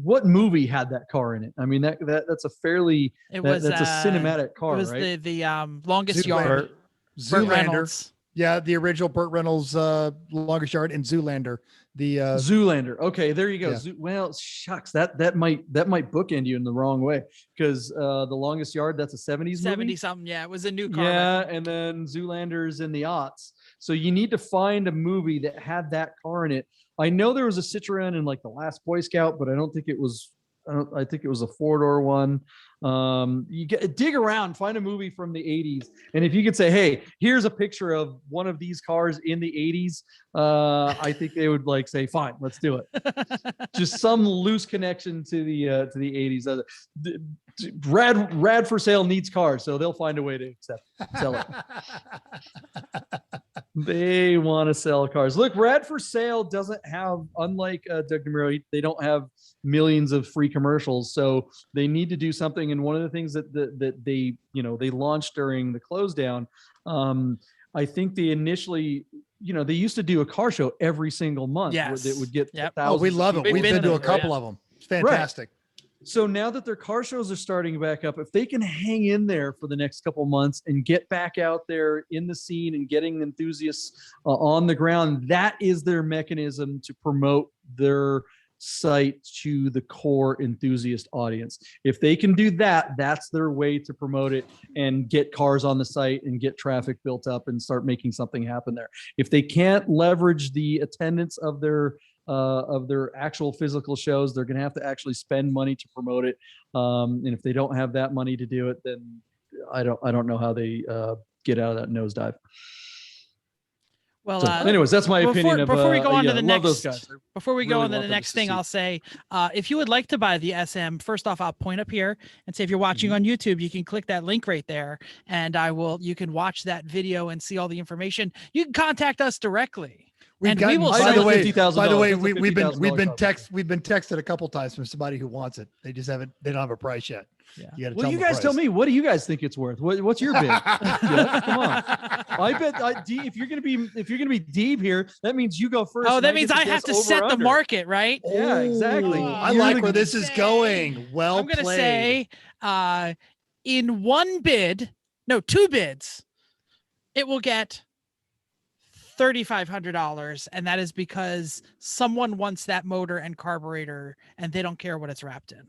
what movie had that car in it? I mean, that's a fairly, that's a cinematic car, it was right? the longest Zoolander. yard. Burt Zoolander. Reynolds. Yeah, the original Burt Reynolds Longest Yard, and Zoolander. The Zoolander. Okay, there you go. Yeah. Well, shucks, that might bookend you in the wrong way, because The Longest Yard, that's a 70s movie. 70 something. Yeah, it was a new car. Yeah, and then Zoolander's in the aughts. So you need to find a movie that had that car in it. I know there was a Citroen in like The Last Boy Scout, but I think it was a 4-door one. You dig around, find a movie from the 80s. And if you could say, hey, here's a picture of one of these cars in the 80s, I think they would like say, fine, let's do it. Just some loose connection to the 80s. Rad for Sale needs cars, so they'll find a way to sell it. They want to sell cars. Look, Rad for Sale doesn't have, unlike Doug DeMuro, they don't have millions of free commercials, so they need to do something. And one of the things that they launched during the close down, I think they initially, they used to do a car show every single month. Yes. Where they would get Yep. thousands. Oh, we love of it. people We've been to a there, couple of them. It's fantastic. So now that their car shows are starting back up, if they can hang in there for the next couple months and get back out there in the scene and getting enthusiasts on the ground, that is their mechanism to promote their site to the core enthusiast audience. If they can do that, that's their way to promote it and get cars on the site and get traffic built up and start making something happen there. If they can't leverage the attendance of their actual physical shows, they're going to have to actually spend money to promote it. And if they don't have that money to do it, then I don't know how they get out of that nosedive. Well, So, anyways, that's my opinion of. Before we go on to the love those next, guys. before we go really on to want the them next to thing, succeed. I'll say, if you would like to buy the SM, first off, I'll point up here and say if you're watching Mm-hmm. on YouTube, you can click that link right there, and you can watch that video and see all the information. You can contact us directly. And we will by sell the it. way, $50,000. by the way, That's a we've been $50,000 we've been texted a couple times from somebody who wants it. They don't have a price yet. Yeah. You gotta Well, tell you them the guys tell price. me. What do you guys think it's worth? What's your bid? Yeah, come on. I bet if you're gonna be deep here, that means you go first. Oh, and that means get I have to guess set over the under. market, right? Yeah, exactly. Oh, I You're like the- where this is going. Well I'm going to played. say, in two bids, it will get $3,500, and that is because someone wants that motor and carburetor, and they don't care what it's wrapped in.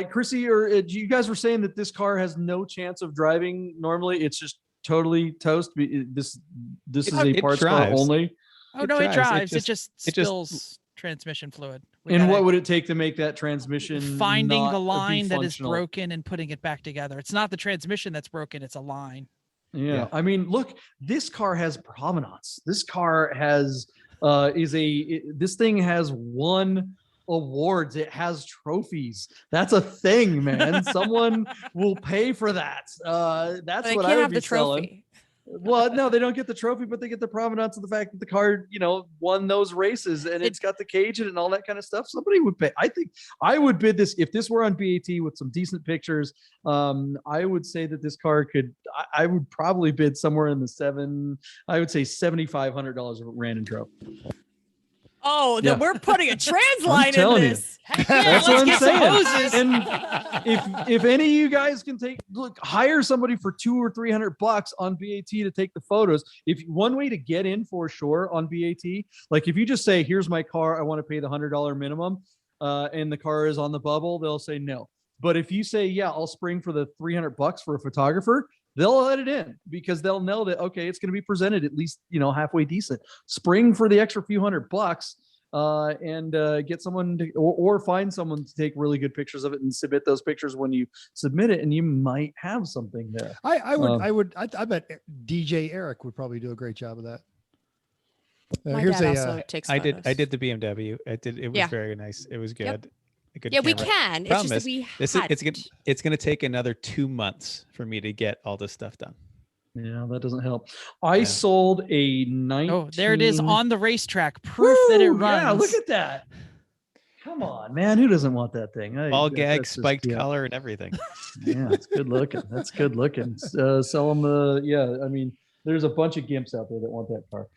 Chrissy, or you guys were saying that this car has no chance of driving normally. It's just totally toast. This is a parts car drives. only. Oh, It no, it drives. drives. It just it just- spills transmission fluid. And what would it take to make that transmission finding not the be line that is functional? broken and putting it back together? It's not the transmission that's broken; it's a line. Yeah. I mean, look, this car has provenance. This car has this thing has won awards. It has trophies. That's a thing, man. Someone will pay for that. That's They what can't I would have be the selling. trophy. Well, no, they don't get the trophy, but they get the provenance of the fact that the car, won those races, and it's got the cage in it and all that kind of stuff. Somebody would pay. I think I would bid this if this were on BAT with some decent pictures. I would say that this car could. I would probably bid somewhere in the I would say $7,500 of random trophy. Oh, Yeah. we're putting a trans line in telling you. this. That's let's what I'm get some saying. hoses. And if any of you guys can hire somebody for $200 or $300 on BAT to take the photos. If one way to get in for sure on BAT, like if you just say, "Here's my car, I want to pay the $100 minimum," and the car is on the bubble, they'll say no. But if you say, "Yeah, I'll spring for the $300 for a photographer," they'll let it in because they'll know that, okay, it's going to be presented at least, halfway decent. Spring for the extra few $100 and get someone to, or find someone to take really good pictures of it and submit those pictures when you submit it, and you might have something there. I bet DJ Eric would probably do a great job of that. My Here's dad a also takes I photos. did the BMW. It was Yeah. very nice. It was good. Yep. A good Yeah, we camera. can. It's Problem just is, that we It's hadn't. it's gonna take another 2 months for me to get all this stuff done. Yeah, that doesn't help. I Yeah. sold a 19. Oh, there it is on the racetrack. Proof that it Woo! runs. Yeah, look at that. Come on, man. Who doesn't want that thing? Ball gag, that's just- spiked yeah. collar, and everything. Yeah, it's good looking. That's good looking. Sell them. I mean, there's a bunch of gimps out there that want that car.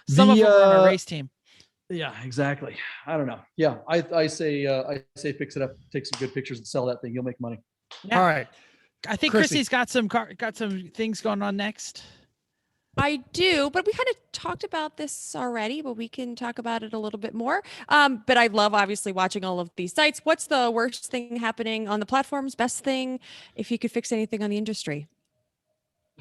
Some of them are on our race team. Yeah, exactly. I don't know. Yeah, I say fix it up, take some good pictures, and sell that thing. You'll make money. Yeah. All right. I think Chrissy. Chrissy's got some things going on next. I do, but we kind of talked about this already, but we can talk about it a little bit more. But I love obviously watching all of these sites. What's the worst thing happening on the platforms? Best thing, if you could fix anything on the industry?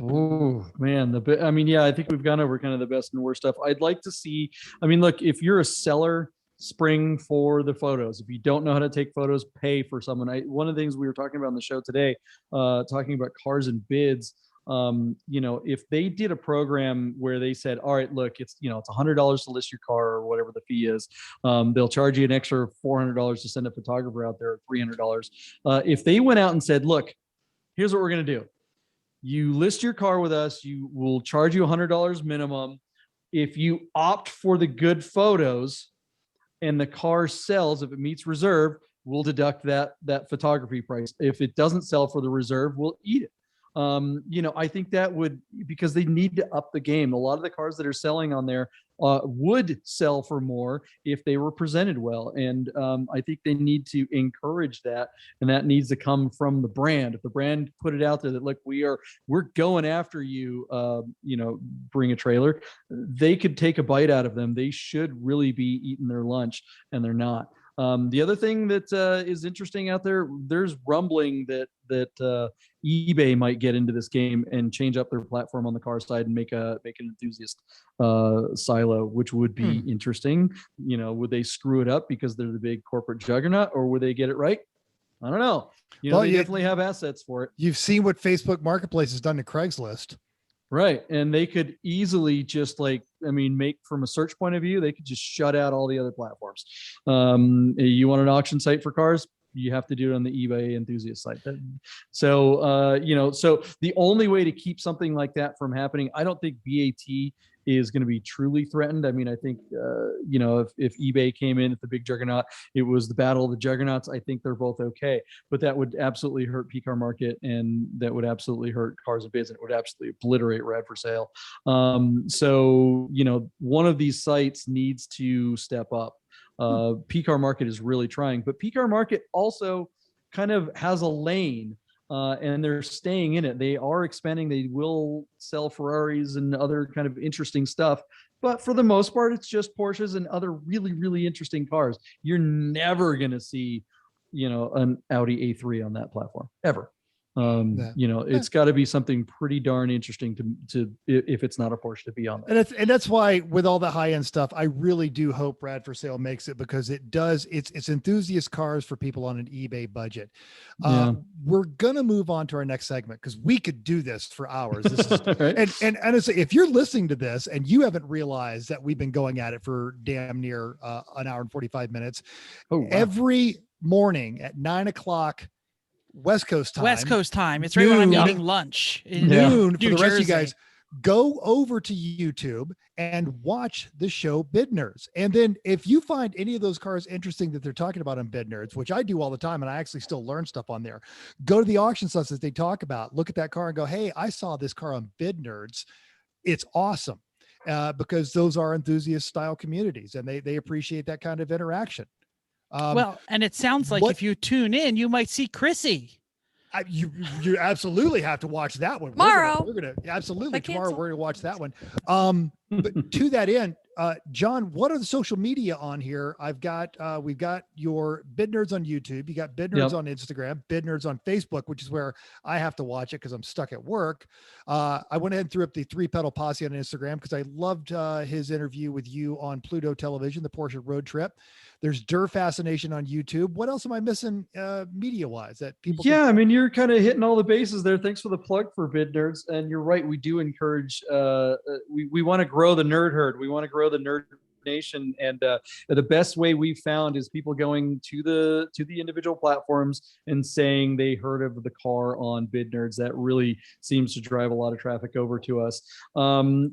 Oh man, I think we've gone over kind of the best and worst stuff. I'd like to see. I mean, look, if you're a seller, spring for the photos. If you don't know how to take photos, pay for someone. One of the things we were talking about on the show today, talking about cars and bids. If they did a program where they said, all right, look, it's $100 to list your car or whatever the fee is. They'll charge you an extra $400 to send a photographer out there, or $300. If they went out and said, look, here's what we're going to do. You list your car with us, you will charge you $100 minimum. If you opt for the good photos and the car sells, if it meets reserve, we'll deduct that photography price. If it doesn't sell for the reserve, we'll eat it. I think that would, because they need to up the game. A lot of the cars that are selling on there would sell for more if they were presented well. And I think they need to encourage that. And that needs to come from the brand. If the brand put it out there that, look, we're going after you, bring a trailer, they could take a bite out of them. They should really be eating their lunch, and they're not. The other thing that is interesting out there, there's rumbling that eBay might get into this game and change up their platform on the car side and make an enthusiast silo, which would be interesting. Would they screw it up because they're the big corporate juggernaut, or would they get it right? I don't know. They definitely have assets for it. You've seen what Facebook Marketplace has done to Craigslist. Right. And they could easily just make from a search point of view, they could just shut out all the other platforms. You want an auction site for cars? You have to do it on the eBay enthusiast site. So the only way to keep something like that from happening, I don't think BAT is going to be truly threatened. I mean, I think, if eBay came in at the big juggernaut, it was the battle of the juggernauts. I think they're both okay, but that would absolutely hurt P-Car Market, and that would absolutely hurt Cars and Biz, and it would absolutely obliterate Rad for Sale. So, one of these sites needs to step up. P-Car Market is really trying, but P-Car Market also kind of has a lane, and they're staying in it. They are expanding. They will sell Ferraris and other kind of interesting stuff, but for the most part, it's just Porsches and other really, really interesting cars. You're never going to see, an Audi A3 on that platform ever. It's got to be something pretty darn interesting to if it's not a Porsche, to be on that. And that's why with all the high end stuff, I really do hope Rad for Sale makes it, because it's enthusiast cars for people on an eBay budget. We're gonna move on to our next segment because we could do this for hours. This is, right. And honestly, if you're listening to this and you haven't realized that we've been going at it for damn near an hour and 45 minutes, every morning at 9:00 West Coast time. It's right when I'm eating lunch. Noon for the rest of you guys. Go over to YouTube and watch the show Bidnerds. And then if you find any of those cars interesting that they're talking about on Bidnerds, which I do all the time, and I actually still learn stuff on there, go to the auction sites that they talk about, look at that car and go, hey, I saw this car on Bidnerds. It's awesome. Because those are enthusiast style communities, and they appreciate that kind of interaction. And it sounds like if you tune in, you might see Chrissy. You absolutely have to watch that one tomorrow. We're gonna absolutely tomorrow. We're gonna watch that one. But to that end, John, what are the social media on here? We've got your Bidnerds on YouTube. You got Bidnerds on Instagram, Bidnerds on Facebook, which is where I have to watch it because I'm stuck at work. I went ahead and threw up the 3-Pedal Posse on Instagram because I loved his interview with you on Pluto Television, the Porsche road trip. There's Fascination on YouTube. What else am I missing media-wise that people? I mean, you're kind of hitting all the bases there. Thanks for the plug for Bidnerds. And you're right. We do encourage, we want to grow the nerd herd. We want to grow the nerd nation, and the best way we've found is people going to the individual platforms and saying they heard of the car on Bidnerds. That really seems to drive a lot of traffic over to us. We're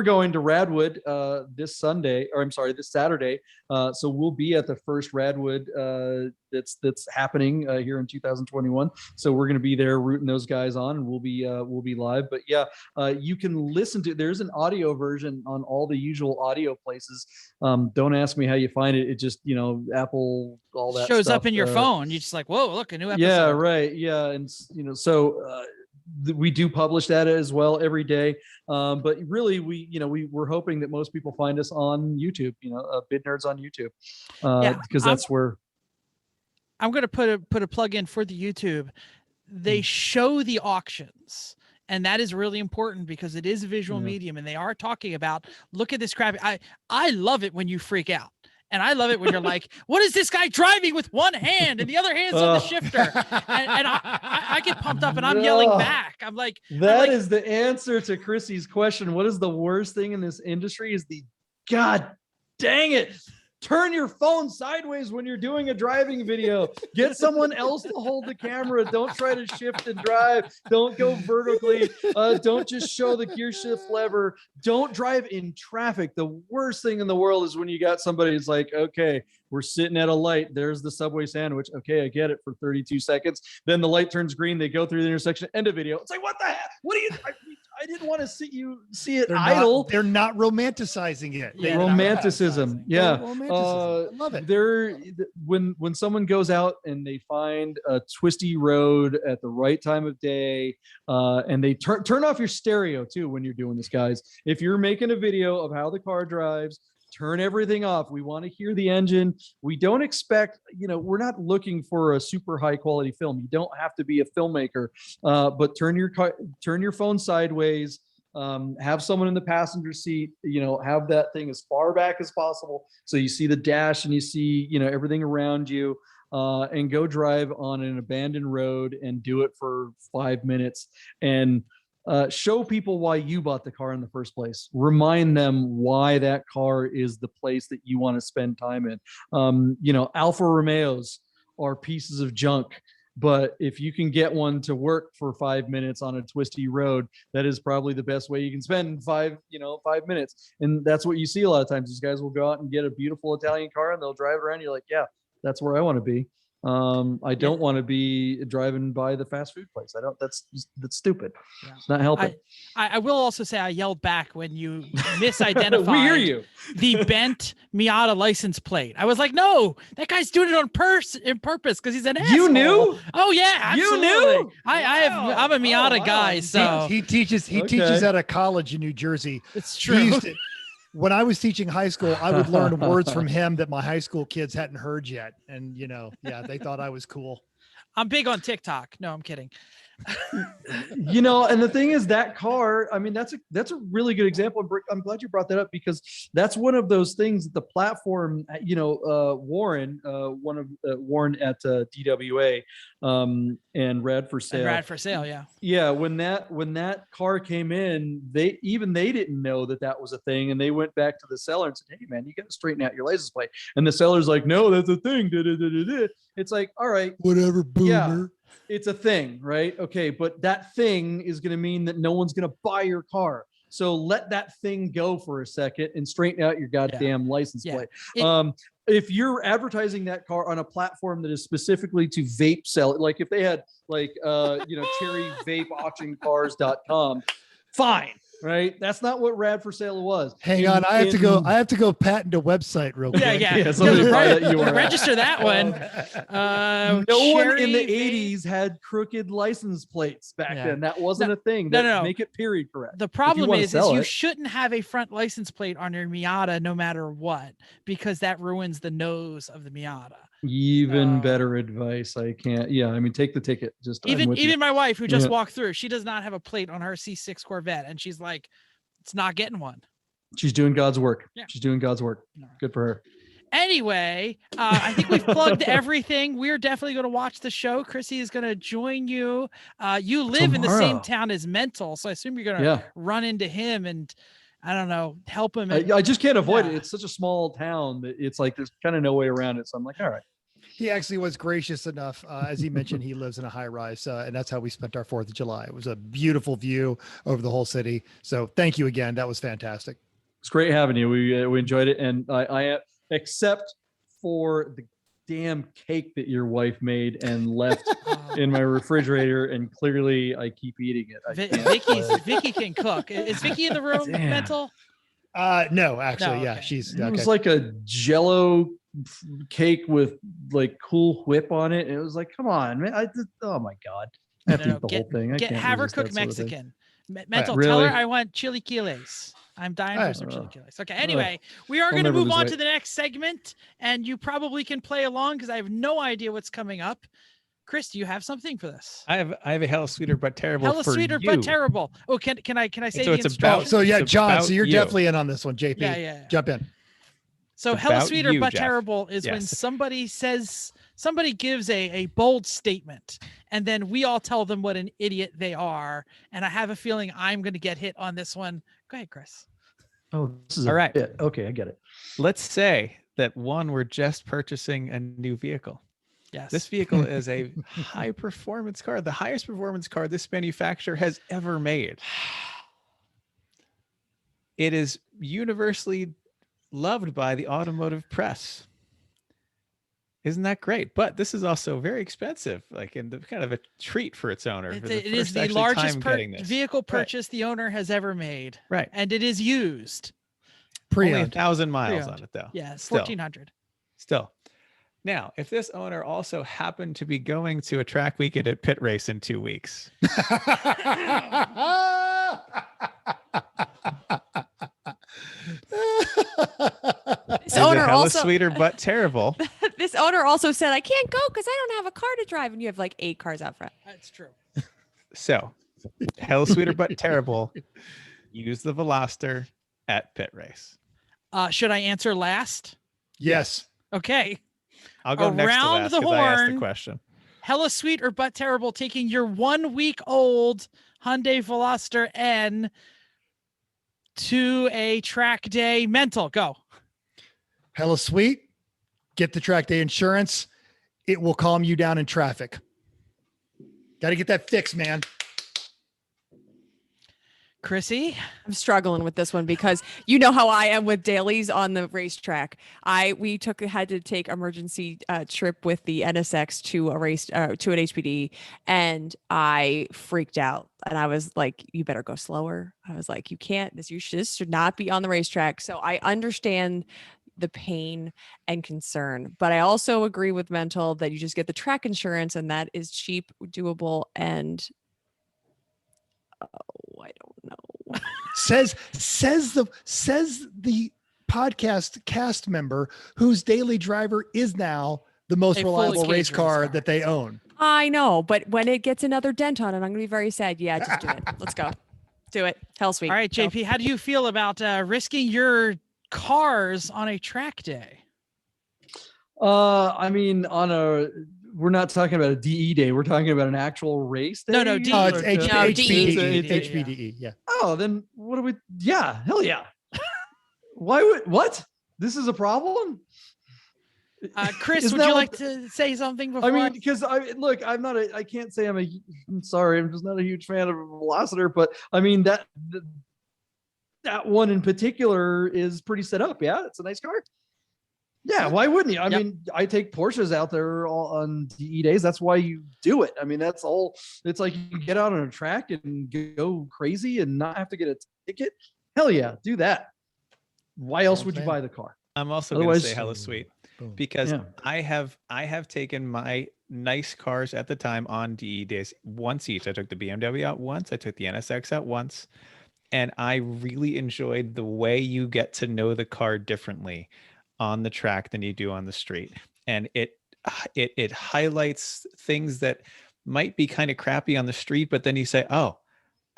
going to Radwood this Saturday, so we'll be at the first Radwood that's happening here in 2021. So we're going to be there rooting those guys on, and we'll be live. But you can listen to. There's an audio version on all the usual audio places. Don't ask me how you find it. It just Apple, all that shows stuff, up in your phone. You're just like, whoa, look, a new episode. Yeah, right. Yeah, and so we do publish that as well every day. But really, we're hoping that most people find us on YouTube. Bidnerds on YouTube, because that's where. I'm going to put a plug in for the YouTube. They show the auctions, and that is really important because it is a visual medium, and they are talking about, look at this crap. I love it when you freak out. And I love it when you're like, what is this guy driving with one hand and the other hand's on the shifter? And I get pumped up and I'm yelling back. I'm like, that is the answer to Chrissy's question. What is the worst thing in this industry is God dang it. Turn your phone sideways when you're doing a driving video. Get someone else to hold the camera. Don't try to shift and drive. Don't go vertically. Don't just show the gear shift lever. Don't drive in traffic. The worst thing in the world is when you got somebody who's like, okay, we're sitting at a light. There's the Subway sandwich. Okay, I get it for 32 seconds. Then the light turns green. They go through the intersection. End of video. It's like, what the heck? What are you? I didn't want to see it idle. They're not romanticizing it. Romanticism. Yeah. I love it. When someone goes out and they find a twisty road at the right time of day, and they turn off your stereo too when you're doing this, guys. If you're making a video of how the car drives, turn everything off. We want to hear the engine. We don't expect, we're not looking for a super high quality film. You don't have to be a filmmaker, but turn your phone sideways. Have someone in the passenger seat, have that thing as far back as possible. So you see the dash and you see, everything around you, and go drive on an abandoned road and do it for 5 minutes. And show people why you bought the car in the first place. Remind them why that car is the place that you want to spend time in. Alfa Romeos are pieces of junk, but if you can get one to work for 5 minutes on a twisty road, that is probably the best way you can spend 5 minutes. And that's what you see a lot of times. These guys will go out and get a beautiful Italian car and they'll drive it around. You're like, yeah, that's where I want to be. I don't want to be driving by the fast food place. That's stupid. Yeah. It's not helping. I will also say I yelled back when you misidentified We hear you. the bent Miata license plate. I was like, no, that guy's doing it on purpose because he's an asshole. You knew? Oh yeah, absolutely. You knew? I'm a Miata guy, so He teaches at a college in New Jersey. it's He true. used to- when I was teaching high school, I would learn words from him that my high school kids hadn't heard yet. And, they thought I was cool. I'm big on TikTok. No, I'm kidding. And the thing is, that car, I mean, that's a really good example. I'm glad you brought that up, because that's one of those things that the platform, Warren at DWA, and Rad for Sale. And Rad for Sale, yeah. Yeah, when that car came in, they didn't know that was a thing, and they went back to the seller and said, "Hey, man, you got to straighten out your license plate." And the seller's like, "No, that's a thing." It's like, all right, Whatever, boomer. yeah, it's a thing, right? Okay, but that thing is going to mean that no one's going to buy your car. So let that thing go for a second and straighten out your goddamn license plate. If you're advertising that car on a platform that is specifically to vape sell, like if they had cherryvapeauctioncars.com, fine, right? That's not what Rad for Sale was. Hang on, I have to go patent a website real quick. Yeah, somebody buy that URL. Register that one. No one in the Cherry 80s had crooked license plates back Yeah. then. That wasn't a thing. No. Make it period correct. The problem wanna is sell you it. shouldn't have a front license plate on your Miata no matter what, because that ruins the nose of the Miata. Even better advice. I can't. Yeah, I mean, take the ticket. Just I'm with you. Even my wife, who just walked through, she does not have a plate on her C6 Corvette, and she's like, it's not getting one. She's doing God's work. Yeah. She's doing God's work. Good for her. Anyway, I think we've plugged everything. We're definitely going to watch the show. Chrissy is going to join you. You live in the same town as Mental, so I assume you're going to run into him and, I don't know, help him. I just can't avoid it. It's such a small town that it's like there's kind of no way around it. So I'm like, all right. He actually was gracious enough. As he mentioned, he lives in a high rise, and that's how we spent our 4th of July. It was a beautiful view over the whole city. So thank you again. That was fantastic. It's great having you. We enjoyed it. And I except for the damn cake that your wife made and left in my refrigerator, and clearly I keep eating it. Vicky can cook. Is Vicky in the room? Damn. Mental? No, actually, No, yeah, okay. she's It okay. was like a Jello cake with like Cool Whip on it. It was like, come on, man! Oh my god, I have to eat the whole thing. I can't Have her resist that cook sort of thing. Mexican. Mental, Really? tell her I want chilaquiles. I'm dying for some chilaquiles. Okay, anyway, we are going to never move lose on weight. to the next segment, and you probably can play along because I have no idea what's coming up. Chris, do you have something for this? I have a hella sweeter but terrible. Hella for sweeter you. but terrible. Oh, can I say So the it's about- instructions? So yeah, It's John. about So you're you. definitely in on this one, JP. Yeah. Jump in. So It's hella about sweeter you, but Jeff. terrible is when Yes. somebody gives a bold statement, and then we all tell them what an idiot they are. And I have a feeling I'm going to get hit on this one. Go ahead, Chris. Oh, this is All right. Okay, I get it. Let's say that we're just purchasing a new vehicle. Yes. This vehicle is a high performance car, the highest performance car this manufacturer has ever made. It is universally loved by the automotive press. Isn't that great? But this is also very expensive, like in the kind of a treat for its owner. It for the is first the actually largest time getting this. vehicle Right. purchase the owner has ever made. Right. And it is used. Only Pre-owned. 1,000 miles Pre-owned. on it, though. Yeah, Still. 1,400. Still. Now, if this owner also happened to be going to a track weekend at Pit Race in 2 weeks, This is it owner hella also sweeter but terrible? this owner also said, I can't go because I don't have a car to drive, and you have like 8 cars out front. That's true. So, hell sweeter but terrible. Use the Veloster at Pit Race. Should I answer last? Yes. Okay. I'll go next to Around last the because I asked the horn. question. Hella sweet or but terrible taking your 1 week old Hyundai Veloster N to a track day. Mental, go. Hella sweet. Get the track day insurance. It will calm you down in traffic. Got to get that fixed, man. Chrissy? I'm struggling with this one because you know how I am with dailies on the racetrack. We had to take emergency trip with the NSX to a race to an HPD, and I freaked out. And I was like, "You better go slower." I was like, "You can't. This should not be on the racetrack." So I understand the pain and concern, but I also agree with Mental that you just get the track insurance, and that is cheap, doable, and I don't know. says the podcast cast member whose daily driver is now the most A fully reliable caged race race car car. that they own. I know, but when it gets another dent on it, I'm gonna be very sad. Yeah, just do it. Let's go. Do it. Hell sweet. All right, Go. JP, how do you feel about risking your cars on a track day? I mean, we're not talking about a DE day. We're talking about an actual race day. No, DE. Oh, it's No, HPDE. DE. HPDE. Yeah. Oh, then what do we? Yeah, hell yeah. What? This is a problem? Chris, Isn't would that you what like to say something before? I mean, because I can't say I'm sorry, I'm just not a huge fan of Velociter, but I mean that one in particular is pretty set up. Yeah, it's a nice car. Yeah, why wouldn't you? I mean, I take Porsches out there all on DE days. That's why you do it. I mean, that's all. It's like you can get out on a track and go crazy and not have to get a ticket. Hell yeah, do that. Why else would you buy the car? I'm also going to Otherwise- say hella sweet Boom. because Yeah. I have taken my nice cars at the time on DE days once each. I took the BMW out once. I took the NSX out once. And I really enjoyed the way you get to know the car differently on the track than you do on the street. And it highlights things that might be kind of crappy on the street, but then you say, oh,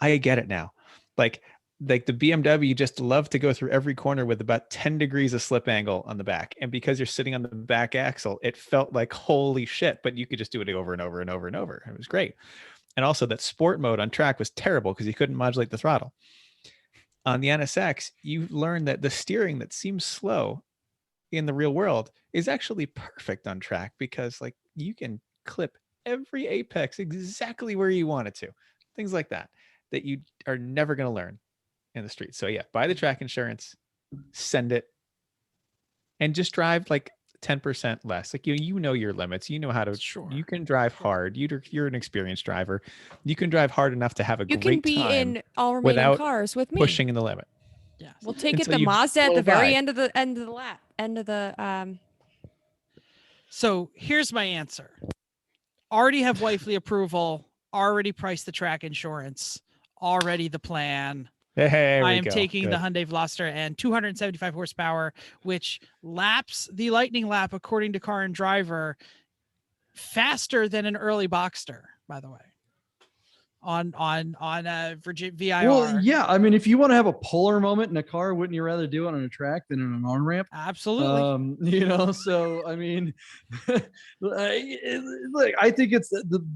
I get it now. Like the BMW just love to go through every corner with about 10 degrees of slip angle on the back. And because you're sitting on the back axle, it felt like holy shit, but you could just do it over and over and over and over. It was great. And also that sport mode on track was terrible because you couldn't modulate the throttle. On the NSX, you learn that the steering that seems slow in the real world is actually perfect on track because like you can clip every apex exactly where you want it to. Things like that you are never going to learn in the street. So yeah, buy the track insurance, send it, and just drive like 10% less. Like you know your limits. You know how to. Sure. You can drive hard. You're an experienced driver. You can drive hard enough to have a You great can be time in all remaining without cars with me. pushing in the limit. Yes. We'll take And it so the you Mazda at blow the very by. end of the lap, end of the So here's my answer. Already have wifely approval, already priced the track insurance, already the plan. There I we am go. taking the Good. Hyundai Veloster and 275 horsepower, which laps the lightning lap according to Car and Driver faster than an early Boxster, by the way. On Virgin VIR. Well, yeah. I mean, if you want to have a polar moment in a car, wouldn't you rather do it on a track than in an on ramp? Absolutely. So I mean, look, I think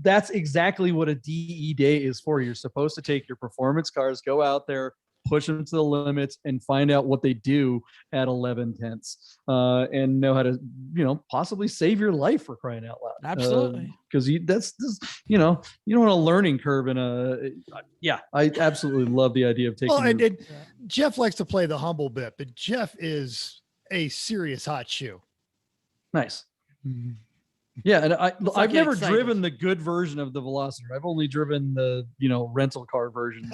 that's exactly what a DE day is for. You're supposed to take your performance cars, go out there, push them to the limits, and find out what they do at 11/10, and know how to, possibly save your life, for crying out loud. Absolutely. Because you don't want a learning curve in I absolutely love the idea of taking. Well, and Jeff likes to play the humble bit, but Jeff is a serious hot shoe. Nice. Yeah, and I've never excited. driven the good version of the Veloster. I've only driven the rental car versions.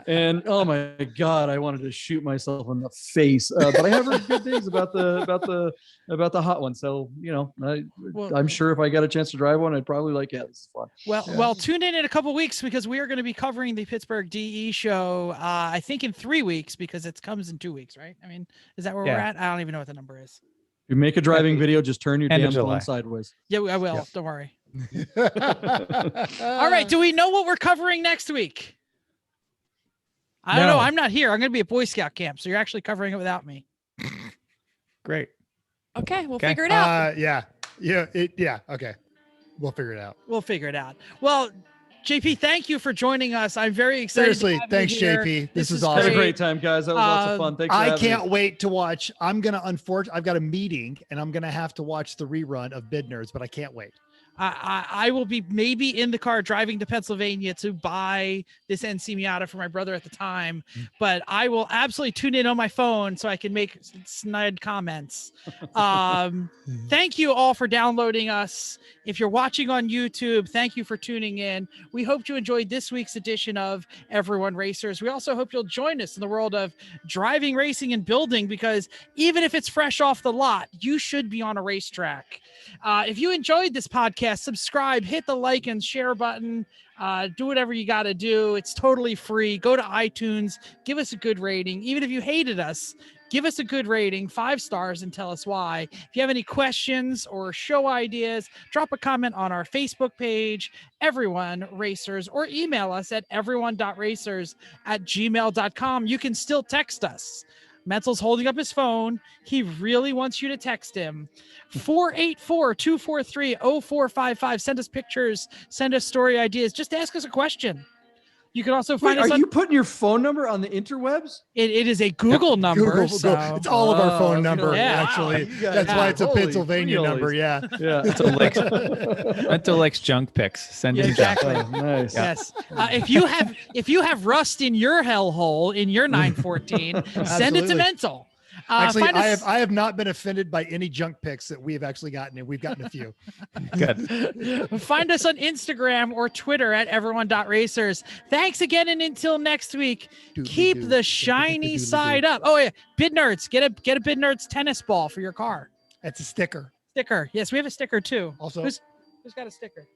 And oh my god, I wanted to shoot myself in the face. But I have heard good things about the hot one. So I'm sure if I got a chance to drive one, I'd probably this is fun. Well, tune in a couple weeks because we are going to be covering the Pittsburgh DE show. I think in 3 weeks because it comes in 2 weeks, right? I mean, is that where we're at? I don't even know what the number is. If you make a driving video, just turn your End of damn July. phone sideways. Yeah, I will. Yeah. Don't worry. All right. Do we know what we're covering next week? I don't know. No. I'm not here. I'm going to be at Boy Scout camp, so you're actually covering it without me. Great. okay, we'll Okay. figure it out. Yeah. Okay. We'll figure it out. We'll figure it out. Well, JP, thank you for joining us. I'm very excited. Seriously, to have thanks, you here. JP. This is Had awesome. a great time, guys. That was lots of fun. Thanks for I having can't me. wait to watch. I've got a meeting and I'm going to have to watch the rerun of Bidnerds, but I can't wait. I will be maybe in the car driving to Pennsylvania to buy this NC Miata for my brother at the time, but I will absolutely tune in on my phone so I can make snide comments. Thank you all for downloading us. If you're watching on YouTube, thank you for tuning in. We hope you enjoyed this week's edition of Everyone Racers. We also hope you'll join us in the world of driving, racing, and building, because even if it's fresh off the lot, you should be on a racetrack. If you enjoyed this podcast, subscribe, hit the like and share button, do whatever you got to do. It's totally free. Go to iTunes, give us a good rating. Even if you hated us, give us a good rating, 5 stars, and tell us why. If you have any questions or show ideas, drop a comment on our Facebook page, Everyone Racers, or email us at everyone.racers@gmail.com. You can still text us. Mental's holding up his phone. He really wants you to text him. 484-243-0455. Send us pictures. Send us story ideas. Just ask us a question. You can also find us Are on. you putting your phone number on the interwebs? It is a Google number. Google. So. It's all of our phone number, Yeah. actually. Wow, you guys- That's why it's a holy Pennsylvania frijoles. number. Yeah. Yeah. Mental likes junk pics. Send Yeah, him junk. exactly. Oh, nice. Yes. If you have rust in your hellhole in your 914, send it to Absolutely. Mental. Actually, Find us- I have not been offended by any junk pics that we have actually gotten, and we've gotten a few. Good. Find us on Instagram or Twitter at everyone.racers. Thanks again, and until next week, keep the shiny side up. Oh yeah, Bidnerds, get a Bidnerds tennis ball for your car. That's a sticker. Sticker. Yes, we have a sticker too. Also, Who's got a sticker?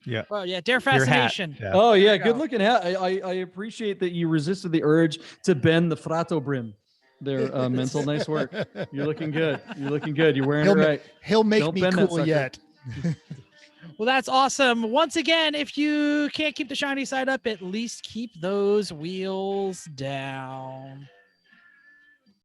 Yeah. Well, yeah, Dare Your hat. Fascination. Yeah. Oh yeah, you good go. looking hat. I appreciate that you resisted the urge to bend the Frato brim. There, Mental. Nice work. You're looking good. You're looking good. You're wearing it right. He'll make Don't me bend that cool sucker. yet. Well, that's awesome. Once again, if you can't keep the shiny side up, at least keep those wheels down.